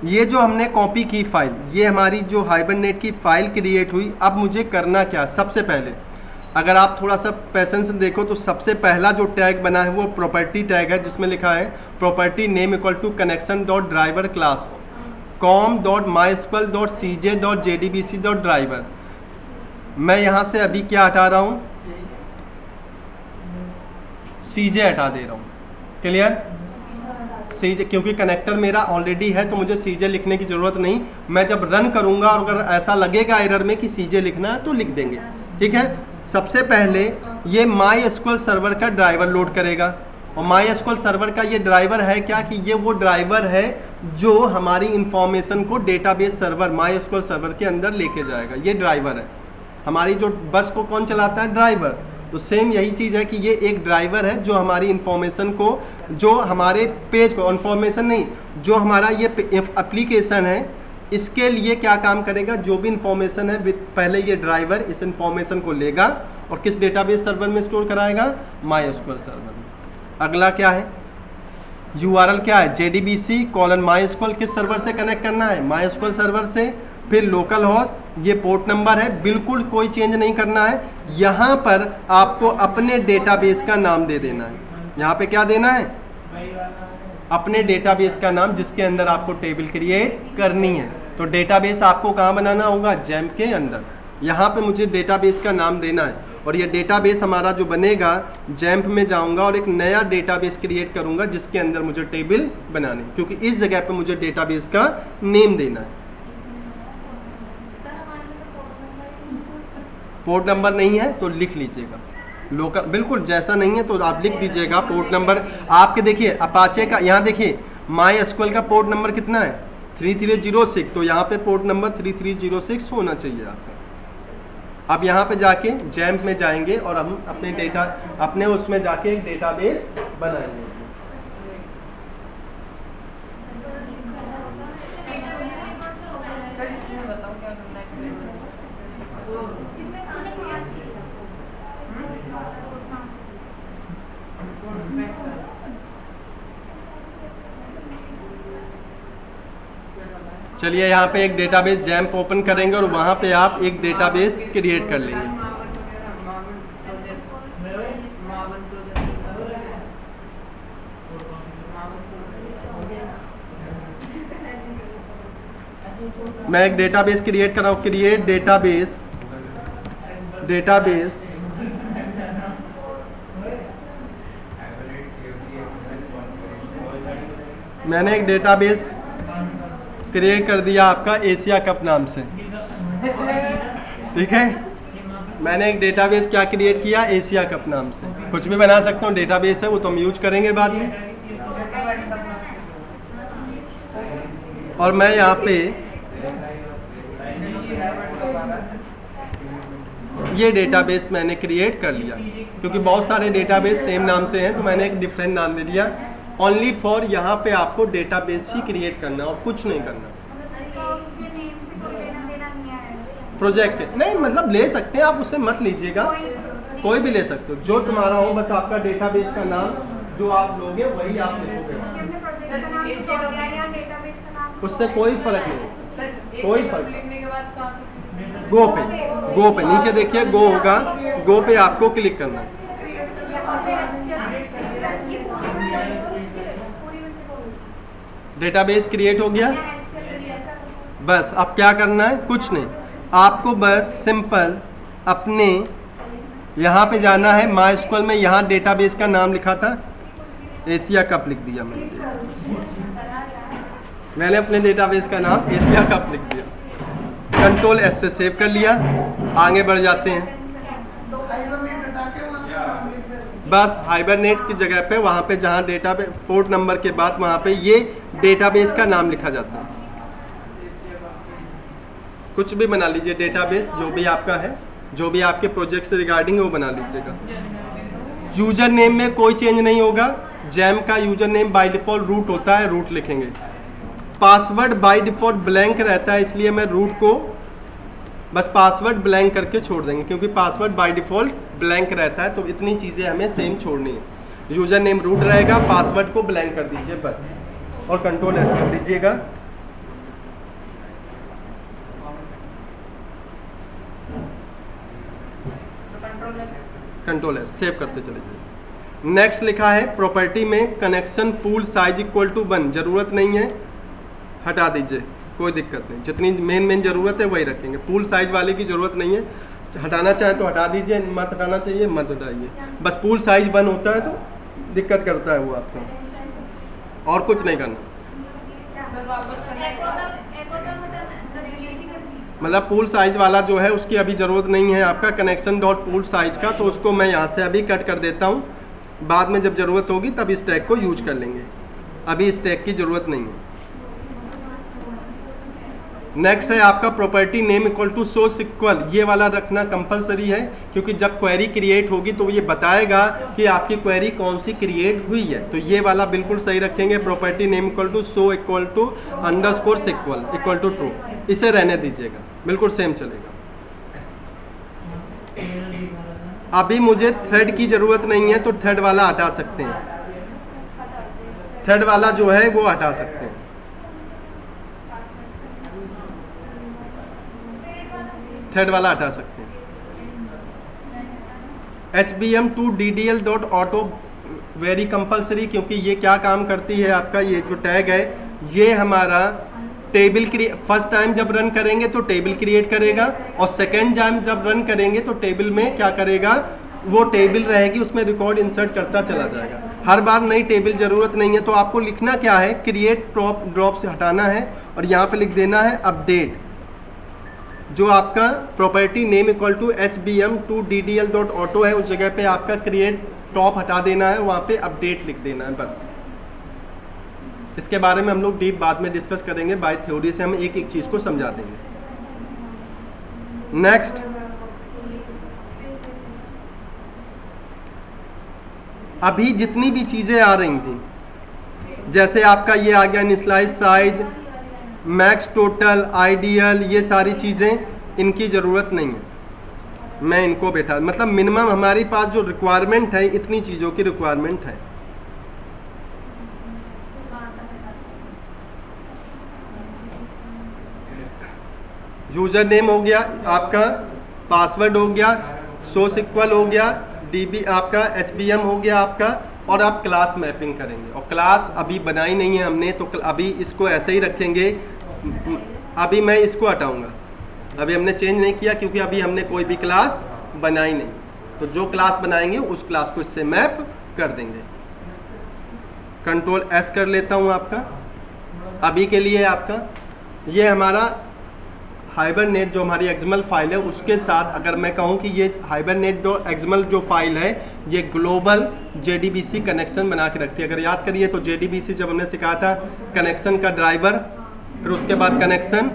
ये जो हमने कॉपी की फाइल, ये हमारी जो हाइबरनेट की फाइल क्रिएट हुई। अब मुझे करना क्या, सबसे पहले अगर आप थोड़ा सा पैसेंस देखो तो सबसे पहला जो टैग बना है वो प्रॉपर्टी टैग है, जिसमें लिखा है property name equal to connection dot driver class com.mysql.cj.jdbc.driver। मैं यहाँ से अभी क्या हटा रहा हूँ, CJ हटा दे रहा हूँ। क्लियर, CJ, क्योंकि कनेक्टर मेरा ऑलरेडी है तो मुझे CJ लिखने की ज़रूरत नहीं। मैं जब रन करूँगा और अगर ऐसा लगेगा एरर में कि CJ लिखना है तो लिख देंगे। ठीक है, सबसे पहले ये MySQL सर्वर का ड्राइवर लोड करेगा। और MySQL सर्वर का ये ड्राइवर है क्या कि ये वो ड्राइवर है जो हमारी इंफॉर्मेशन को डेटाबेस सर्वर MySQL सर्वर के अंदर लेके जाएगा। ये ड्राइवर है हमारी, जो बस को कौन चलाता है? ड्राइवर। तो सेम यही चीज़ है कि ये एक ड्राइवर है जो हमारी इंफॉर्मेशन को, जो हमारे पेज को, इंफॉर्मेशन नहीं, जो हमारा ये एप्लीकेशन है इसके लिए क्या काम करेगा, जो भी इंफॉर्मेशन है पहले ये ड्राइवर इस इंफॉर्मेशन को लेगा और किस डेटाबेस सर्वर में स्टोर कराएगा? MySQL सर्वर में। अगला क्या है? URL क्या है? JDBC:MySQL किस सर्वर से कनेक्ट करना है? MySQL सर्वर से। फिर लोकल होस्ट, ये पोर्ट नंबर है, बिल्कुल कोई चेंज नहीं करना है। यहाँ पर आपको अपने डेटाबेस का नाम दे देना है। यहाँ पे क्या देना है? अपने डेटाबेस का नाम जिसके अंदर आपको टेबल क्रिएट करनी है। तो डेटाबेस आपको कहाँ बनाना होगा? जैम के अंदर। यहाँ पे मुझे डेटाबेस का नाम देना है और ये डेटाबेस हमारा जो बनेगा, जैम्प में जाऊंगा और एक नया डेटाबेस क्रिएट करूंगा जिसके अंदर मुझे टेबल बनानी, क्योंकि इस जगह पे मुझे डेटाबेस का नेम देना है। पोर्ट नंबर नहीं है तो लिख लीजिएगा। लोकल बिल्कुल जैसा नहीं है तो आप लिख दीजिएगा पोर्ट नंबर। आपके देखिए अपाचे का, यहाँ देखिए MySQL का पोर्ट नंबर कितना है? 3306। तो यहाँ पे पोर्ट नंबर 3306 होना चाहिए आपका। अब यहाँ पे जाके जैम्प में जाएंगे और हम अपने उसमें जाके एक डेटाबेस बनाएंगे। चलिए यहाँ पे एक डेटाबेस जैम्प ओपन करेंगे और वहाँ पे आप एक डेटाबेस क्रिएट कर लेंगे। मैं एक डेटाबेस क्रिएट कर रहा हूँ। क्रिएट डेटाबेस मैंने एक डेटाबेस क्रिएट कर दिया आपका एशिया कप नाम से। ठीक है, मैंने एक डेटाबेस क्या क्रिएट किया? एशिया कप नाम से। कुछ भी बना सकता हूँ, डेटाबेस है वो तो हम यूज करेंगे बाद में। और मैं यहाँ पे ये डेटाबेस मैंने क्रिएट कर लिया, क्योंकि बहुत सारे डेटाबेस सेम नाम से हैं तो मैंने एक डिफरेंट नाम दे दिया। ओनली फॉर यहाँ पे आपको डेटाबेस ही क्रिएट करना और कुछ नहीं करना। प्रोजेक्ट नहीं, मतलब ले सकते हैं आप, उससे मत लीजिएगा, कोई भी ले सकते हो जो तुम्हारा हो, बस आपका डेटाबेस का नाम जो आप लोगे वही आप लिखोगे। उससे कोई फर्क नहीं, कोई फर्क नहीं। गो पे नीचे देखिए गो होगा, गो पे आपको क्लिक करना है। डेटाबेस क्रिएट हो गया। बस अब क्या करना है? कुछ नहीं, आपको बस सिंपल अपने यहाँ पे जाना है। MySQL में यहाँ डेटाबेस का नाम लिखा था, एशिया कप लिख दिया मैंने अपने डेटाबेस का नाम एशिया कप लिख दिया। कंट्रोल S से सेव कर लिया। आगे बढ़ जाते हैं। बस हाइबरनेट की जगह पे वहाँ पे जहाँ डेटाबेस पोर्ट नंबर के बाद वहाँ पे ये डेटाबेस का नाम लिखा जाता है। कुछ भी बना लीजिए डेटाबेस, जो भी आपका है, जो भी आपके प्रोजेक्ट से रिगार्डिंग है वो बना लीजिएगा। यूजर नेम में कोई चेंज नहीं होगा। जैम का user name by default root होता है, रूट लिखेंगे। पासवर्ड बाय डिफॉल्ट ब्लैंक रहता है, इसलिए मैं रूट को बस पासवर्ड ब्लैंक करके छोड़ देंगे, क्योंकि पासवर्ड बाय डिफॉल्ट ब्लैंक रहता है। तो इतनी चीज़ें हमें सेम छोड़नी है। यूजर नेम रूट रहेगा, पासवर्ड को ब्लैंक कर दीजिए बस, और कंट्रोल S कर दीजिएगा। कंट्रोल S सेव करते चले जाइए। नेक्स्ट लिखा है प्रॉपर्टी में connection pool size equal to 1, जरूरत नहीं है, हटा दीजिए, कोई दिक्कत नहीं। जितनी मेन जरूरत है वही रखेंगे। पूल साइज वाले की जरूरत नहीं है, हटाना चाहे तो हटा दीजिए, मत हटाना चाहिए मत हटाइए। बस पूल साइज 1 होता है तो दिक्कत करता है वो आपको, और कुछ नहीं करना। मतलब पूल साइज वाला जो है उसकी अभी ज़रूरत नहीं है आपका कनेक्शन डॉट पूल साइज का, तो उसको मैं यहाँ से अभी कट कर देता हूँ। बाद में जब ज़रूरत होगी तब इस टैग को यूज कर लेंगे, अभी इस टैग की ज़रूरत नहीं है। नेक्स्ट है आपका property name equal to show SQL, ये वाला रखना कंपलसरी है, क्योंकि जब क्वेरी क्रिएट होगी तो ये बताएगा कि आपकी क्वेरी कौन सी क्रिएट हुई है, तो ये वाला बिल्कुल सही रखेंगे। Property name equal to show equal to underscore SQL equal to true, इसे रहने दीजिएगा, बिल्कुल सेम चलेगा। अभी मुझे थ्रेड की ज़रूरत नहीं है तो थ्रेड वाला हटा सकते हैं, थ्रेड वाला जो है वो हटा सकते हैं। थ्रेड वाला हटा सकते हैं। HBM2DDL.auto वेरी कंपलसरी, क्योंकि ये क्या काम करती है, आपका ये जो टैग है ये हमारा टेबल फर्स्ट टाइम जब रन करेंगे तो टेबल क्रिएट करेगा, और सेकेंड टाइम जब रन करेंगे तो टेबल में क्या करेगा, वो टेबल रहेगी उसमें रिकॉर्ड इंसर्ट करता चला जाएगा। हर बार नई टेबल ज़रूरत नहीं है, तो आपको लिखना क्या है, क्रिएट ड्रॉप से हटाना है और यहाँ पे लिख देना है अपडेट, जो आपका property name equal to HBM2DDL.auto है, उस जगह पे आपका क्रिएट टॉप हटा देना है, वहाँ पे अपडेट लिख देना है बस। इसके बारे में हम लोग डीप बाद में डिस्कस करेंगे, बाय थ्योरी से हम एक एक चीज़ को समझा देंगे। नेक्स्ट, अभी जितनी भी चीज़ें आ रही थी, जैसे आपका ये आ गया initialize size, max total, ideal, ये सारी चीज़ें इनकी ज़रूरत नहीं है, मैं इनको बैठा, मतलब मिनिमम हमारे पास जो रिक्वायरमेंट है इतनी चीज़ों की रिक्वायरमेंट है। यूजर नेम हो गया आपका, पासवर्ड हो गया, शो सिक्वल हो गया, DB आपका HBM हो गया आपका, और आप क्लास मैपिंग करेंगे, और क्लास अभी बनाई नहीं है हमने तो अभी इसको ऐसे ही रखेंगे। अभी मैं इसको हटाऊंगा, अभी हमने चेंज नहीं किया क्योंकि अभी हमने कोई भी क्लास बनाई नहीं, तो जो क्लास बनाएंगे उस क्लास को इससे मैप कर देंगे। कंट्रोल S कर लेता हूं आपका। अभी के लिए आपका ये हमारा हाइबरनेट जो हमारी एक्सएमएल फाइल है उसके साथ, अगर मैं कहूँ कि ये हाइबरनेट जो एक्सएमएल जो फाइल है ये ग्लोबल JDBC कनेक्शन बना के रखती है। अगर याद करिए तो JDBC जब हमने सिखाया था, कनेक्शन का ड्राइवर, फिर उसके बाद कनेक्शन,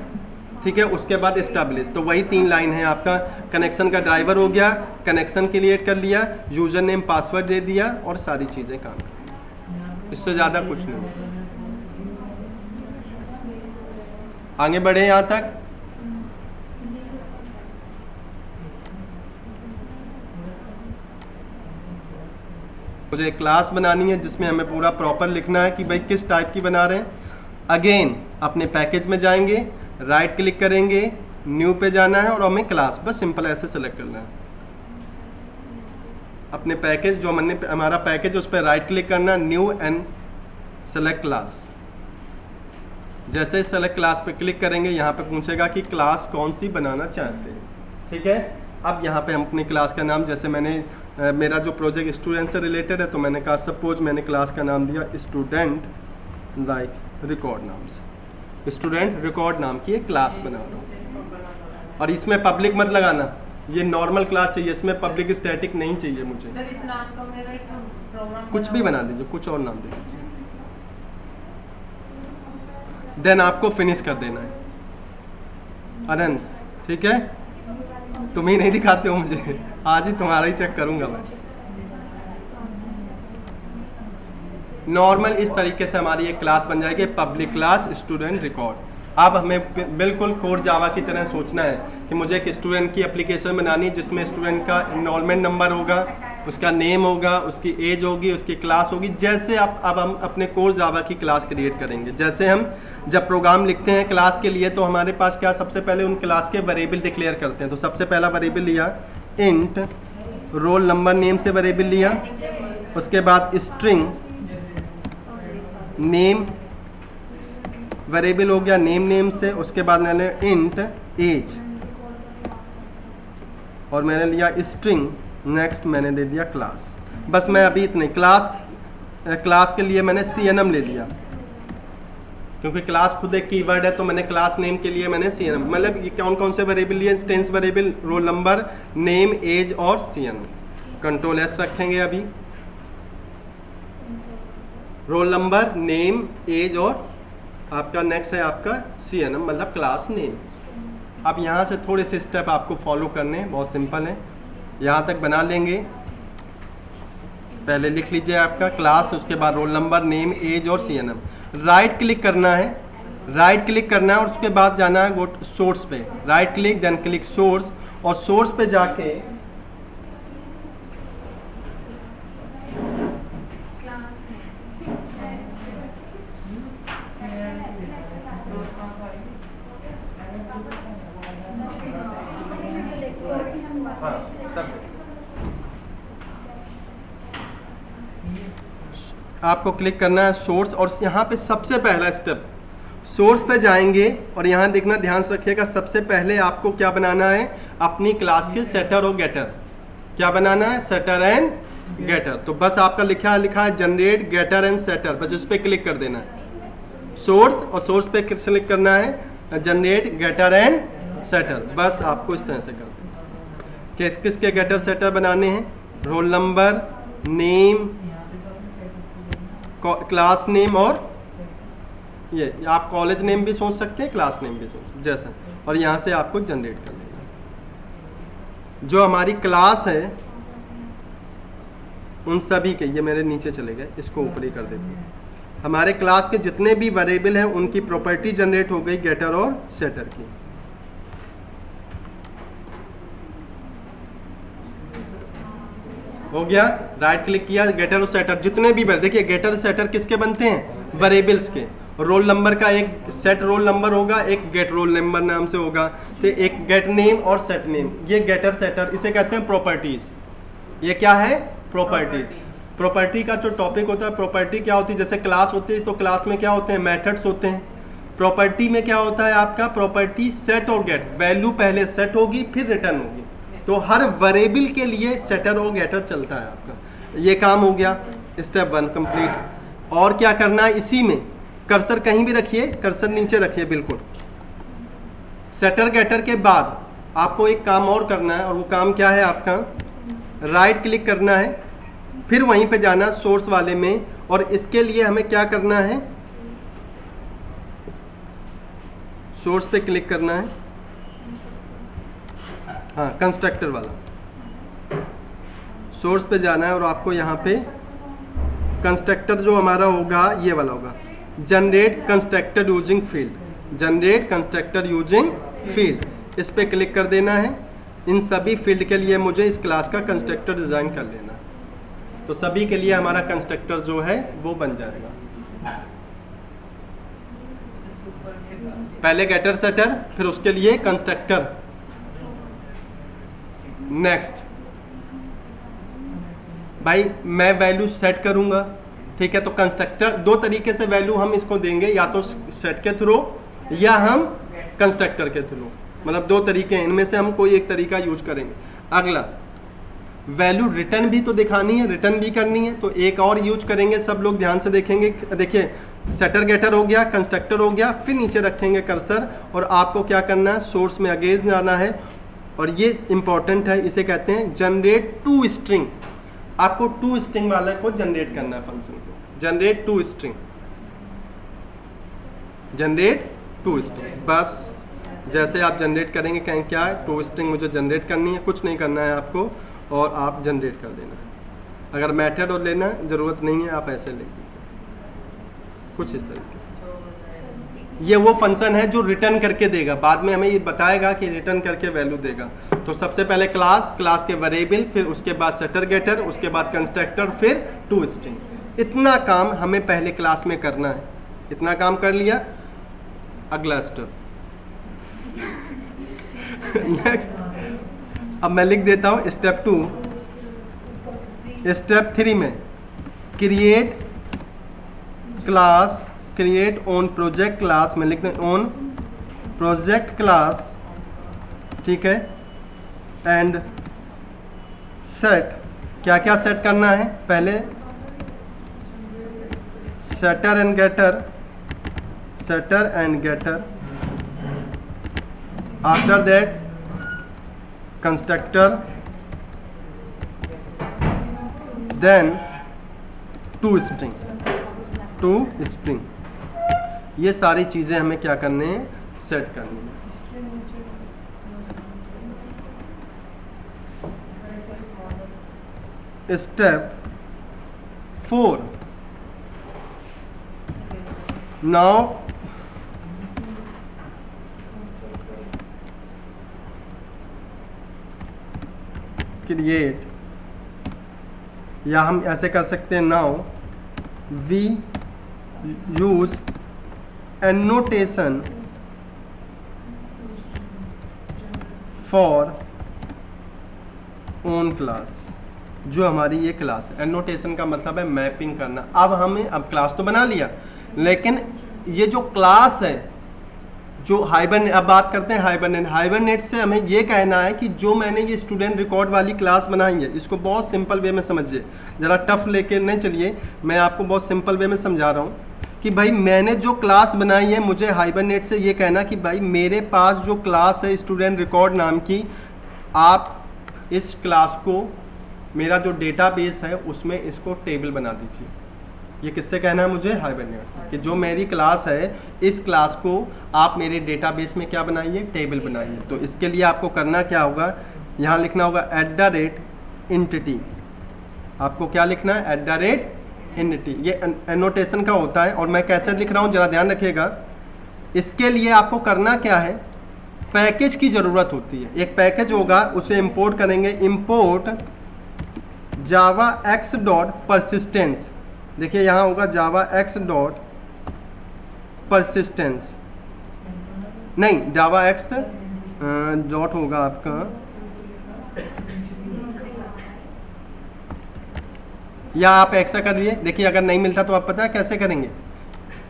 ठीक है, उसके बाद एस्टैब्लिश, तो वही 3 लाइन है आपका। कनेक्शन का ड्राइवर हो गया, कनेक्शन क्रिएट कर लिया, यूजर नेम पासवर्ड दे दिया और सारी चीज़ें काम कर, इससे ज़्यादा कुछ नहीं। आगे बढ़े यहाँ तक। मुझे एक क्लास बनानी है जिसमें हमें पूरा प्रॉपर लिखना है कि भाई किस टाइप की बना रहे हैं। अगेन अपने पैकेज में जाएंगे, राइट क्लिक करेंगे, न्यू पे जाना है और हमें क्लास बस सिंपल ऐसे सेलेक्ट करना है। अपने पैकेज जो हमने हमारा पैकेज उस पर राइट क्लिक करना, न्यू एंड सेलेक्ट क्लास। जैसे सेलेक्ट क्लास पे क्लिक करेंगे यहाँ पे पूछेगा कि क्लास कौन सी बनाना चाहते हैं, ठीक है। अब यहाँ पे हम अपनी क्लास का नाम, जैसे मैंने मेरा जो प्रोजेक्ट स्टूडेंट से रिलेटेड है तो मैंने कहा सपोज मैंने क्लास का नाम दिया स्टूडेंट लाइक रिकॉर्ड नाम से, स्टूडेंट रिकॉर्ड नाम की एक क्लास बना रहा हूँ। और इसमें पब्लिक मत लगाना, ये नॉर्मल क्लास चाहिए, इसमें पब्लिक स्टैटिक नहीं चाहिए मुझे। इस नाम का मेरा एक प्रोग्राम कुछ भी बना दीजिए, कुछ और नाम दे दीजिए, देन आपको फिनिश कर देना है। अनंत, ठीक है, तुम ही नहीं दिखाते हो मुझे, आज ही तुम्हारा ही चेक करूंगा मैं। नॉर्मल इस तरीके से हमारी एक क्लास बन जाएगी, पब्लिक क्लास स्टूडेंट रिकॉर्ड। अब हमें बिल्कुल कोर जावा की तरह सोचना है कि मुझे एक स्टूडेंट की एप्लीकेशन बनानी है जिसमें स्टूडेंट का इनरोलमेंट नंबर होगा, उसका नेम होगा, उसकी एज होगी, उसकी क्लास होगी। जैसे अब हम अपने कोर जावा की क्लास क्रिएट करेंगे, जैसे हम जब प्रोग्राम लिखते हैं क्लास के लिए तो हमारे पास क्या, सबसे पहले उन क्लास के वेरिएबल डिक्लेयर करते हैं। तो सबसे पहला वेरिएबल लिया इंट रोल नंबर नेम से वेरिएबल लिया, उसके बाद स्ट्रिंग नेम वेरिएबल हो गया नेम से, उसके बाद मैंने इंट एज और मैंने लिया स्ट्रिंग, नेक्स्ट मैंने दे दिया क्लास। बस मैं अभी इतने क्लास के लिए मैंने CNM ले लिया क्योंकि क्लास खुद एक कीवर्ड है, तो मैंने क्लास नेम के लिए मैंने CNM, मतलब ये कौन कौन से वेरिएबल लिए, टेंस variable, roll number, name, age और CNM। कंट्रोल S रखेंगे अभी। रोल नंबर, नेम, एज और आपका नेक्स्ट है आपका CNM मतलब क्लास नेम। अब यहाँ से थोड़े से स्टेप आपको फॉलो करने हैं, बहुत सिंपल है। यहाँ तक बना लेंगे, पहले लिख लीजिए आपका क्लास, उसके बाद रोल नंबर, नेम, एज और CNM। राइट क्लिक करना है, राइट क्लिक करना है और उसके बाद जाना है गो सोर्स पे, right click then click source, और सोर्स पे जाके हाँ, तब आपको क्लिक करना है सोर्स, और यहाँ पे सबसे पहला स्टेप सोर्स पे जाएंगे और यहाँ देखना, ध्यान से रखिएगा, सबसे पहले आपको क्या बनाना है, अपनी क्लास के सेटर और गेटर। क्या बनाना है? Setter and getter. तो बस आपका लिखा है जनरेट गेटर एंड सेटर, बस उस पर क्लिक कर देना है सोर्स, और सोर्स पे क्लिक करना है जनरेट गेटर एंड सेटर। बस आपको इस तरह से कर देना। किस किस के गेटर सेटर बनाने हैं? Role number, name, class name, और ये आप कॉलेज नेम भी सोच सकते हैं, क्लास नेम भी सोच जैसा, और यहाँ से आपको जनरेट कर लेना। जो हमारी क्लास है उन सभी के, ये मेरे नीचे चले गए, इसको ऊपर ही कर देते हैं। हमारे क्लास के जितने भी वेरिएबल हैं उनकी प्रॉपर्टी जनरेट हो गई गेटर और सेटर की। हो गया, राइट क्लिक किया, गेटर और सेटर जितने भी, देखिए गेटर सेटर किसके बनते हैं? वेरिएबल्स के। रोल नंबर का एक सेट रोल नंबर होगा, एक गेट रोल नंबर नाम से होगा, तो एक गेट नेम और सेट नेम, ये गेटर सेटर, इसे कहते हैं प्रॉपर्टीज। ये क्या है? प्रॉपर्टी। प्रॉपर्टी का जो टॉपिक होता है, प्रॉपर्टी क्या होती है? जैसे क्लास होती है तो क्लास में क्या होते हैं? मेथड्स होते हैं। प्रॉपर्टी में क्या होता है आपका? प्रॉपर्टी सेट और गेट, वैल्यू पहले सेट होगी फिर रिटर्न होगी। तो हर वेरिएबल के लिए सेटर और गेटर चलता है आपका। ये काम हो गया, स्टेप 1 कंप्लीट। और क्या करना है? इसी में कर्सर कहीं भी रखिए, कर्सर नीचे रखिए बिल्कुल। सेटर गेटर के बाद आपको एक काम और करना है, और वो काम क्या है आपका? राइट क्लिक करना है, फिर वहीं पे जाना सोर्स वाले में, और इसके लिए हमें क्या करना है? सोर्स पे क्लिक करना है, हाँ कंस्ट्रक्टर वाला। सोर्स पे जाना है और आपको यहाँ पे कंस्ट्रक्टर जो हमारा होगा ये वाला होगा, generate constructor using field, generate constructor using field, इस पे क्लिक कर देना है। इन सभी फील्ड के लिए मुझे इस क्लास का कंस्ट्रक्टर डिज़ाइन कर लेना, तो सभी के लिए हमारा कंस्ट्रक्टर जो है वो बन जाएगा। पहले गेटर सेटर, फिर उसके लिए कंस्ट्रक्टर। नेक्स्ट भाई मैं वैल्यू सेट करूंगा, ठीक है, तो कंस्ट्रक्टर दो तरीके से वैल्यू हम इसको देंगे, या तो सेट के थ्रू या हम कंस्ट्रक्टर के थ्रू, मतलब दो तरीके हैं, इनमें से हम कोई एक तरीका यूज करेंगे। अगला वैल्यू रिटर्न भी तो दिखानी है, रिटर्न भी करनी है, तो एक और यूज करेंगे, सब लोग ध्यान से देखेंगे। देखिए सेटर गेटर हो गया, कंस्ट्रक्टर हो गया, फिर नीचे रखेंगे कर्सर, और आपको क्या करना है? सोर्स में अगेन जाना है, और ये इंपॉर्टेंट है, इसे कहते हैं जनरेट टू स्ट्रिंग। आपको टू स्ट्रिंग वाले को जनरेट करना है, फंक्शन को generate to string, generate to string. बस जैसे आप जनरेट करेंगे, कहें क्या है? टू स्ट्रिंग मुझे जनरेट करनी है, कुछ नहीं करना है आपको, और आप जनरेट कर देना है। अगर मेथड और लेना ज़रूरत नहीं है, आप ऐसे ले लीजिए कुछ इस तरीके से। ये वो फंक्शन है जो रिटर्न करके देगा, बाद में हमें ये बताएगा कि रिटर्न करके वैल्यू देगा। तो सबसे पहले क्लास, क्लास के वेरिएबल, फिर उसके बाद सेटर गेटर, उसके बाद कंस्ट्रक्टर, फिर टू स्ट्रिंग। इतना काम हमें पहले क्लास में करना है। इतना काम कर लिया, अगला स्टेप नेक्स्ट अब मैं लिख देता हूँ स्टेप 2। स्टेप 3 में create class, create on project class में लिखते हैं ऑन प्रोजेक्ट क्लास, ठीक है, एंड सेट। क्या क्या सेट करना है? पहले setter and getter, setter and getter, after that constructor, then to string. To string. ये सारी चीज़ें हमें क्या करने हैं, सेट करनी है। स्टेप 4, नाउ क्रिएट, या हम ऐसे कर सकते हैं, now we use annotation for own class. जो हमारी ये क्लास है, एनोटेशन का मतलब है मैपिंग करना। अब हमें क्लास तो बना लिया, लेकिन ये जो क्लास है, जो हाइबरनेट, अब बात करते हैं हाइबरनेट। हाइबरनेट से हमें ये कहना है कि जो मैंने ये स्टूडेंट रिकॉर्ड वाली क्लास बनाई है, इसको बहुत सिंपल वे में समझिए, ज़रा टफ लेके नहीं चलिए, मैं आपको बहुत सिंपल वे में समझा रहा हूँ कि भाई मैंने जो क्लास बनाई है, मुझे हाइबरनेट से ये कहना कि भाई मेरे पास जो क्लास है स्टूडेंट रिकॉर्ड नाम की, आप इस क्लास को, मेरा जो डेटाबेस है उसमें इसको टेबल बना दीजिए। ये किससे कहना है मुझे, हाइबरनेट से, कि जो मेरी क्लास है इस क्लास को आप मेरे डेटाबेस में क्या बनाइए, टेबल बनाइए। तो इसके लिए आपको करना क्या होगा, यहाँ लिखना होगा @entity। आपको क्या लिखना है, @entity। ये एनोटेशन का होता है, और मैं कैसे लिख रहा हूँ जरा ध्यान रखिएगा। इसके लिए आपको करना क्या है, पैकेज की ज़रूरत होती है। एक पैकेज होगा, उसे इंपोर्ट करेंगे, इंपोर्ट जावा एक्स डॉट परसिस्टेंस। देखिए यहाँ होगा जावा एक्स डॉट परसिस्टेंस, नहीं जावा एक्स डॉट होगा आपका, या आप ऐसा करिए, देखिए अगर नहीं मिलता तो आप पता है कैसे करेंगे,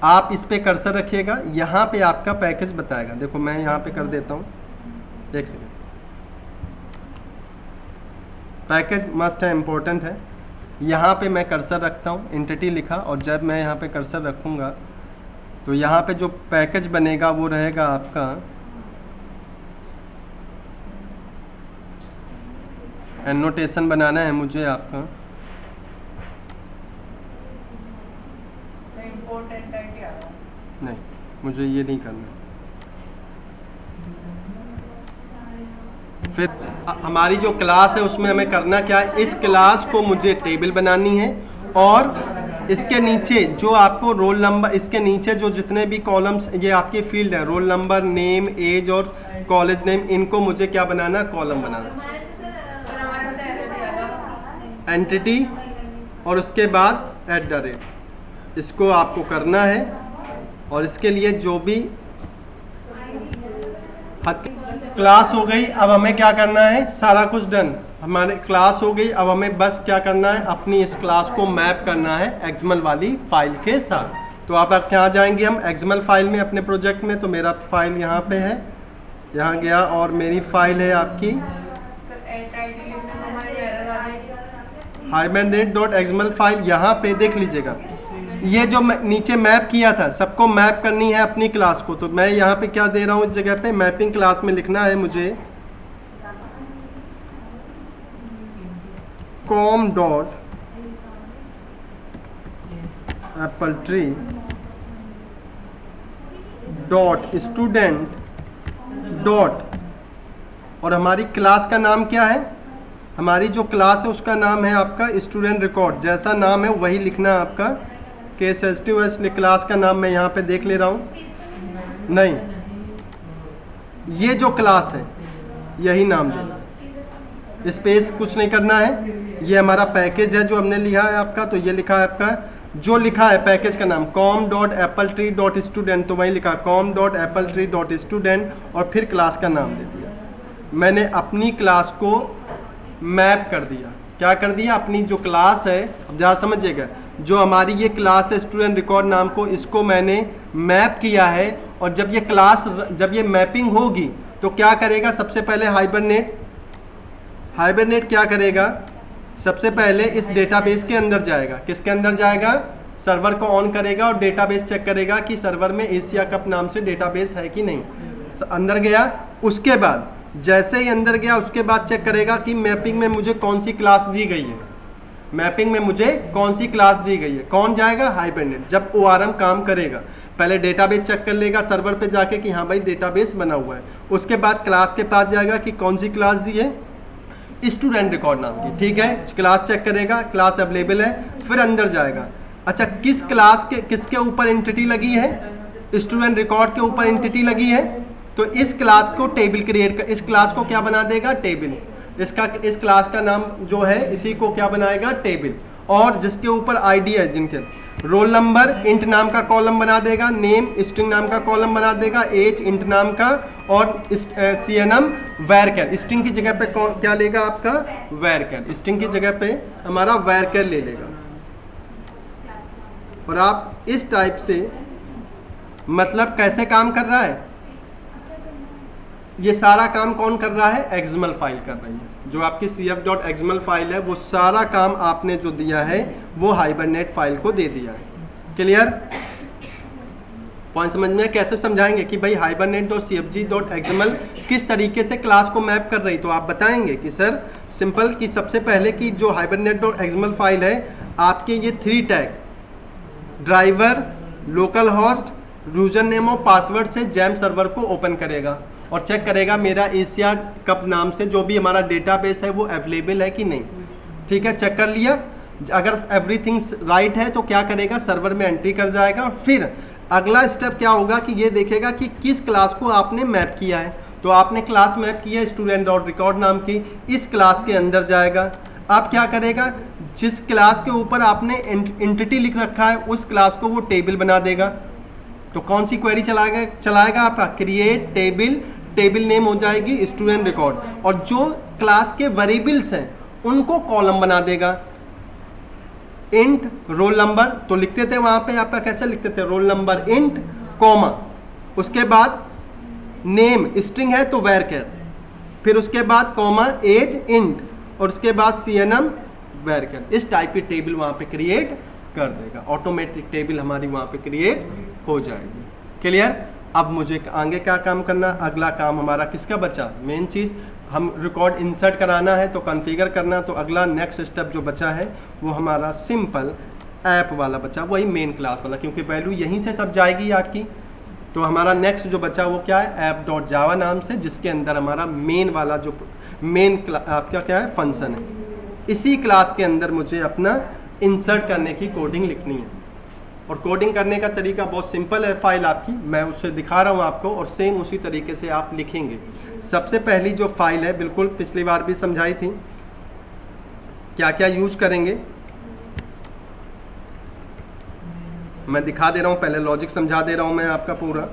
आप इस पे कर्सर रखिएगा, यहाँ पे आपका पैकेज बताएगा। देखो मैं यहाँ पे कर देता हूँ, एक सेकेंड। पैकेज मस्ट है, इम्पोर्टेंट है। यहाँ पे मैं कर्सर रखता हूँ, एंटिटी लिखा, और जब मैं यहाँ पे कर्सर रखूँगा तो यहाँ पे जो पैकेज बनेगा वो रहेगा आपका एनोटेशन बनाना है मुझे आपका, नहीं मुझे ये नहीं करना। फिर हमारी जो क्लास है उसमें हमें करना क्या है, इस क्लास को मुझे टेबल बनानी है, और इसके नीचे जो आपको रोल नंबर, इसके नीचे जो जितने भी कॉलम्स, ये आपके फील्ड है, रोल नंबर, नेम, एज और कॉलेज नेम, इनको मुझे क्या बनाना, कॉलम बनाना, एंटिटी और उसके बाद @ इसको आपको करना है। और इसके लिए जो भी क्लास हो गई, अब हमें क्या करना है, सारा कुछ डन, हमारे क्लास हो गई। अब हमें बस क्या करना है, अपनी इस क्लास को मैप करना है एक्सएमएल वाली फाइल के साथ। तो आप क्या जाएंगे, हम एक्सएमएल फाइल में अपने प्रोजेक्ट में, तो मेरा फाइल यहाँ पे है, यहाँ गया, और मेरी फाइल है आपकी hibernet.xml फाइल। यहाँ पे देख लीजिएगा, ये जो नीचे मैप किया था, सबको मैप करनी है अपनी क्लास को। तो मैं यहाँ पे क्या दे रहा हूँ, इस जगह पे मैपिंग क्लास में लिखना है मुझे com dot Apple tree dot student dot, और हमारी क्लास का नाम क्या है, हमारी जो क्लास है उसका नाम है आपका स्टूडेंट रिकॉर्ड। जैसा नाम है वही लिखना है आपका, KSSTUS क्लास का नाम मैं यहाँ पे देख ले रहा हूँ, नहीं ये जो क्लास है यही नाम देना, स्पेस कुछ नहीं करना है। ये हमारा पैकेज है जो हमने लिखा है आपका, तो ये लिखा है आपका, जो लिखा है पैकेज का नाम com.appletree.student, तो वही लिखा com.appletree.student, और फिर क्लास का नाम दे दिया। मैंने अपनी क्लास को मैप कर दिया, क्या कर दिया, अपनी जो क्लास है, अब जहाँ समझिएगा, जो हमारी ये क्लास है स्टूडेंट रिकॉर्ड नाम को, इसको मैंने मैप किया है। और जब ये क्लास, जब ये मैपिंग होगी तो क्या करेगा, सबसे पहले हाइबरनेट क्या करेगा, सबसे पहले इस डेटाबेस के अंदर जाएगा। किसके अंदर जाएगा, सर्वर को ऑन करेगा और डेटाबेस चेक करेगा कि सर्वर में एशिया कप नाम से डेटाबेस है कि नहीं। अंदर गया, उसके बाद जैसे ही अंदर गया उसके बाद चेक करेगा कि मैपिंग में मुझे कौन सी क्लास दी गई है। मैपिंग में मुझे कौन सी क्लास दी गई है, कौन जाएगा, हाइबरनेट। जब ORM काम करेगा पहले डेटाबेस चेक कर लेगा सर्वर पे जाके कि हाँ भाई डेटाबेस बना हुआ है, उसके बाद क्लास के पास जाएगा कि कौन सी क्लास दी है, स्टूडेंट रिकॉर्ड नाम की, ठीक है, क्लास चेक करेगा, क्लास अवेलेबल है, फिर अंदर जाएगा। अच्छा, किस क्लास के किसके ऊपर एंटिटी लगी है, स्टूडेंट रिकॉर्ड के ऊपर एंटिटी लगी है, तो इस क्लास को टेबल क्रिएट कर, इस क्लास को क्या बना देगा, टेबल। इस क्लास का नाम जो है इसी को क्या बनाएगा, टेबल। और जिसके ऊपर आईडी है, जिनके रोल नंबर इंट नाम का कॉलम बना देगा, नेम स्ट्रिंग नाम का कॉलम बना देगा, एज इंट नाम का, और CNM वैरकर, स्ट्रिंग की जगह पे क्या लेगा आपका, वैरकर, स्ट्रिंग की जगह पे हमारा वैरकर ले लेगा। और आप इस टाइप से मतलब कैसे काम कर रहा है, ये सारा काम कौन कर रहा है, XML फाइल कर रही है। जो आपकी cf.xml फाइल है वो सारा काम आपने जो दिया है वो हाइबरनेट फाइल को दे दिया है। क्लियर, पॉइंट समझ में? कैसे समझाएंगे कि भाई hibernate.cfg.xml किस तरीके से क्लास को मैप कर रही, तो आप बताएंगे कि सर सिंपल कि सबसे पहले की जो hibernate.xml फाइल है आपके ये 3 tag driver, local host, user name और पासवर्ड से जैम सर्वर को ओपन करेगा और चेक करेगा मेरा एशिया कप नाम से जो भी हमारा डेटाबेस है वो अवेलेबल है कि नहीं। ठीक है, चेक कर लिया, अगर एवरीथिंग राइट है तो क्या करेगा, सर्वर में एंट्री कर जाएगा। और फिर अगला स्टेप क्या होगा कि ये देखेगा कि किस क्लास को आपने मैप किया है। तो आपने क्लास मैप की है स्टूडेंट.रिकॉर्ड नाम की, इस क्लास के अंदर जाएगा। अब क्या करेगा, जिस क्लास के ऊपर आपने एंटिटी लिख रखा है उस क्लास को वो टेबल बना देगा। तो कौन सी क्वेरी चलाएगा आपका, क्रिएट टेबल, टेबल नेम हो जाएगी स्टूडेंट रिकॉर्ड, और जो क्लास के वेरिएबल्स हैं उनको कॉलम बना देगा। इंट रोल नंबर तो लिखते थे वहां पे, आपका कैसे लिखते थे, रोल नंबर इंट कॉमा, उसके बाद नेम स्ट्रिंग है तो वैरकर, फिर उसके बाद कॉमा एज इंट, और उसके बाद CNM वैरकर। इस टाइप की टेबल वहां पे क्रिएट कर देगा, ऑटोमेटिक टेबल हमारी वहां पे क्रिएट हो जाएगी। क्लियर, अब मुझे आगे क्या काम करना, अगला काम हमारा किसका बचा, मेन चीज़ हम रिकॉर्ड इंसर्ट कराना है तो कॉन्फ़िगर करना। तो अगला नेक्स्ट स्टेप जो बचा है वो हमारा सिंपल ऐप वाला बचा, वही मेन क्लास वाला, क्योंकि वैल्यू यहीं से सब जाएगी आपकी। तो हमारा नेक्स्ट जो बचा वो क्या है, app.java नाम से, जिसके अंदर हमारा मेन वाला जो मेन आपका क्या है, फंक्शन है। इसी क्लास के अंदर मुझे अपना इंसर्ट करने की कोडिंग लिखनी है। और कोडिंग करने का तरीका बहुत सिंपल है, फाइल आपकी मैं उससे दिखा रहा हूँ आपको, और सेम उसी तरीके से आप लिखेंगे। सबसे पहली जो फाइल है, बिल्कुल पिछली बार भी समझाई थी क्या क्या यूज करेंगे, मैं दिखा दे रहा हूँ, पहले लॉजिक समझा दे रहा हूँ मैं आपका पूरा।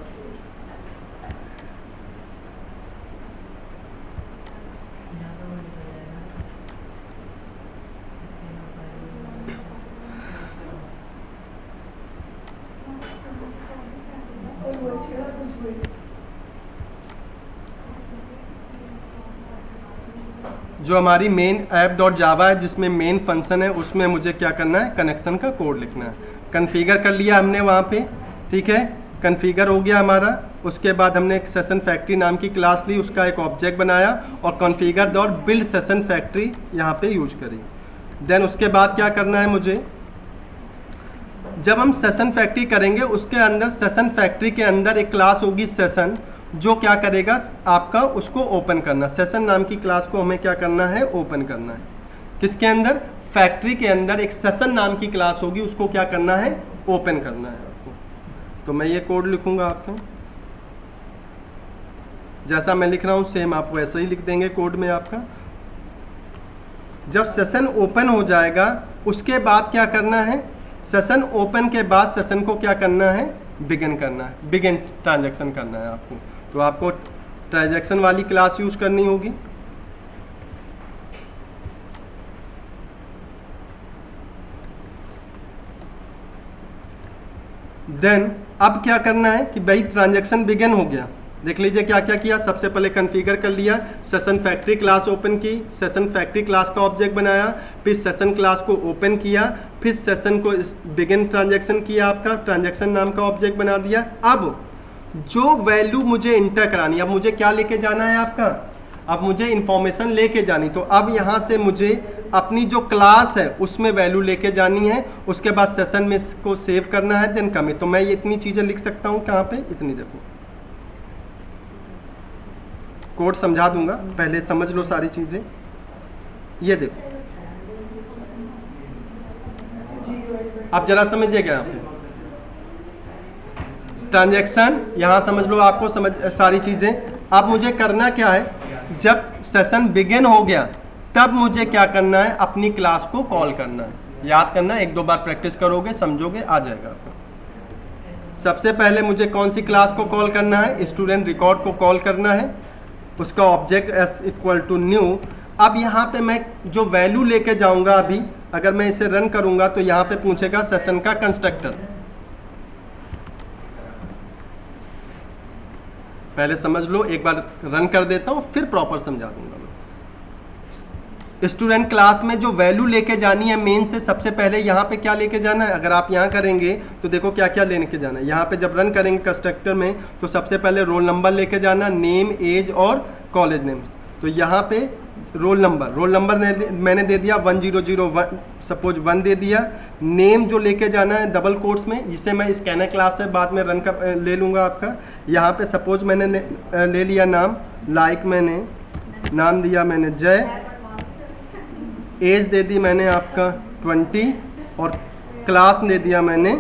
जो हमारी मेन ऐप.जावा है जिसमें मेन फंक्शन है, उसमें मुझे क्या करना है, कनेक्शन का कोड लिखना है। कॉन्फ़िगर कर लिया हमने वहाँ पे, ठीक है, कॉन्फ़िगर हो गया हमारा। उसके बाद हमने एक सेशन फैक्ट्री नाम की क्लास ली, उसका एक ऑब्जेक्ट बनाया और configure dot build session factory यहाँ पे यूज करी। देन उसके बाद क्या करना है मुझे, जब हम सेशन फैक्ट्री करेंगे उसके अंदर सेशन फैक्ट्री के अंदर एक क्लास होगी सेशन, जो क्या करेगा आपका उसको ओपन करना। सेशन नाम की क्लास को हमें क्या करना है, ओपन करना है। किसके अंदर, फैक्ट्री के अंदर एक सेशन नाम की क्लास होगी, उसको क्या करना है, ओपन करना है आपको। तो मैं ये कोड लिखूंगा आपको, जैसा मैं लिख रहा हूँ सेम आप वैसे ही लिख देंगे कोड में आपका। जब सेशन ओपन हो जाएगा उसके बाद क्या करना है, सेशन ओपन के बाद सेशन को क्या करना है, बिगिन करना है, बिगिन ट्रांजैक्शन करना है आपको। तो आपको ट्रांजैक्शन वाली क्लास यूज करनी होगी। देन अब क्या करना है कि भाई ट्रांजैक्शन बिगिन हो गया, देख लीजिए क्या क्या किया। सबसे पहले कॉन्फ़िगर कर लिया, सेशन फैक्ट्री क्लास ओपन की, सेशन फैक्ट्री क्लास का ऑब्जेक्ट बनाया, फिर सेशन क्लास को ओपन किया, फिर सेशन को बिगिन ट्रांजैक्शन किया, आपका ट्रांजैक्शन नाम का ऑब्जेक्ट बना दिया। अब जो वैल्यू मुझे इंटर करानी, अब मुझे क्या लेके जाना है आपका, अब मुझे इंफॉर्मेशन लेके जानी। तो अब यहाँ से मुझे अपनी जो क्लास है उसमें वैल्यू लेके जानी है, उसके बाद सेशन में इसको सेव करना है, देन कमिट। तो मैं ये इतनी चीज़ें लिख सकता हूँ कहाँ पे, इतनी देखो कोड समझा दूंगा, पहले समझ लो सारी चीज़ें। ये देखो अब जरा समझिएगा यहाँ पे ट्रांजैक्शन, यहाँ समझ लो, आपको समझ सारी चीज़ें। अब मुझे करना क्या है, जब सेशन बिगिन हो गया तब मुझे क्या करना है, अपनी क्लास को कॉल करना है। याद करना, एक दो बार प्रैक्टिस करोगे समझोगे आ जाएगा आपको। सबसे पहले मुझे कौन सी क्लास को कॉल करना है, स्टूडेंट रिकॉर्ड को कॉल करना है, उसका object S equal to new. अब यहाँ पे मैं जो वैल्यू लेके जाऊंगा, अभी अगर मैं इसे रन करूंगा तो यहाँ पे पूछेगा सेशन का कंस्ट्रक्टर। पहले समझ लो, एक बार रन कर देता हूँ फिर प्रॉपर समझा दूंगा मैं। स्टूडेंट क्लास में जो वैल्यू लेके जानी है मेन से, सबसे पहले यहाँ पे क्या लेके जाना है, अगर आप यहाँ करेंगे तो देखो क्या क्या लेके जाना है। यहाँ पे जब रन करेंगे कंस्ट्रक्टर में तो सबसे पहले रोल नंबर लेके जाना, नेम, एज और कॉलेज नेम। तो यहाँ पे रोल नंबर मैंने दे दिया 1001, सपोज 1 दे दिया। नेम जो लेके जाना है डबल कोट्स में, जिसे मैं स्कैनर क्लास से बाद में रन कर ले लूँगा आपका। यहाँ पे सपोज मैंने ले लिया नाम, लाइक मैंने नाम दिया मैंने जय, एज दे दी मैंने आपका 20 और क्लास दे दिया मैंने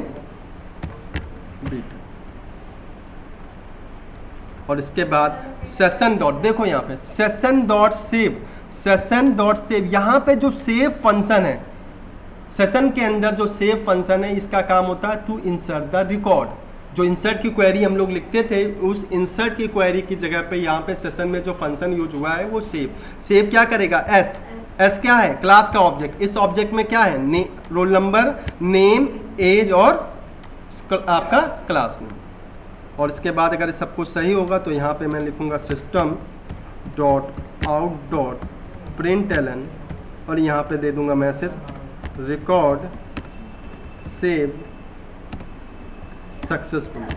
बीटा। और इसके बाद सेशन डॉट, देखो यहाँ पे सेशन डॉट सेव, यहाँ पे जो सेव फंक्शन है, सेशन के अंदर जो सेव फंक्शन है, इसका काम होता है टू इंसर्ट द रिकॉर्ड। जो इंसर्ट की क्वेरी हम लोग लिखते थे, उस इंसर्ट की क्वेरी की जगह पे यहाँ पे सेशन में जो फंक्शन यूज हुआ है वो सेव क्या करेगा, एस क्या है, क्लास का ऑब्जेक्ट। इस ऑब्जेक्ट में क्या है, रोल नंबर, नेम, एज और आपका क्लास नेम। और इसके बाद अगर सब कुछ सही होगा तो यहाँ पे मैं लिखूँगा system dot out dot println और यहाँ पे दे दूंगा मैसेज रिकॉर्ड सेव सक्सेसफुली।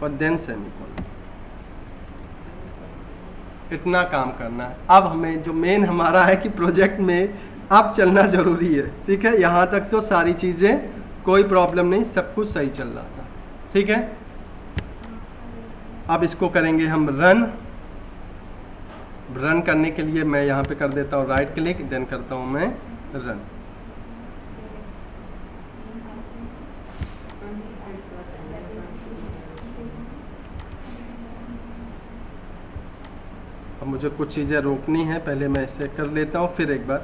और देन सेमीकोलन। इतना काम करना है। अब हमें जो मेन हमारा है कि प्रोजेक्ट में अब चलना ज़रूरी है, ठीक है। यहाँ तक तो सारी चीज़ें कोई प्रॉब्लम नहीं, सब कुछ सही चल रहा था, ठीक है। अब इसको करेंगे हम रन करने के लिए मैं यहाँ पे कर देता हूँ राइट क्लिक, देन करता हूँ मैं रन। अब मुझे कुछ चीज़ें रोकनी है, पहले मैं इसे कर लेता हूँ फिर एक बार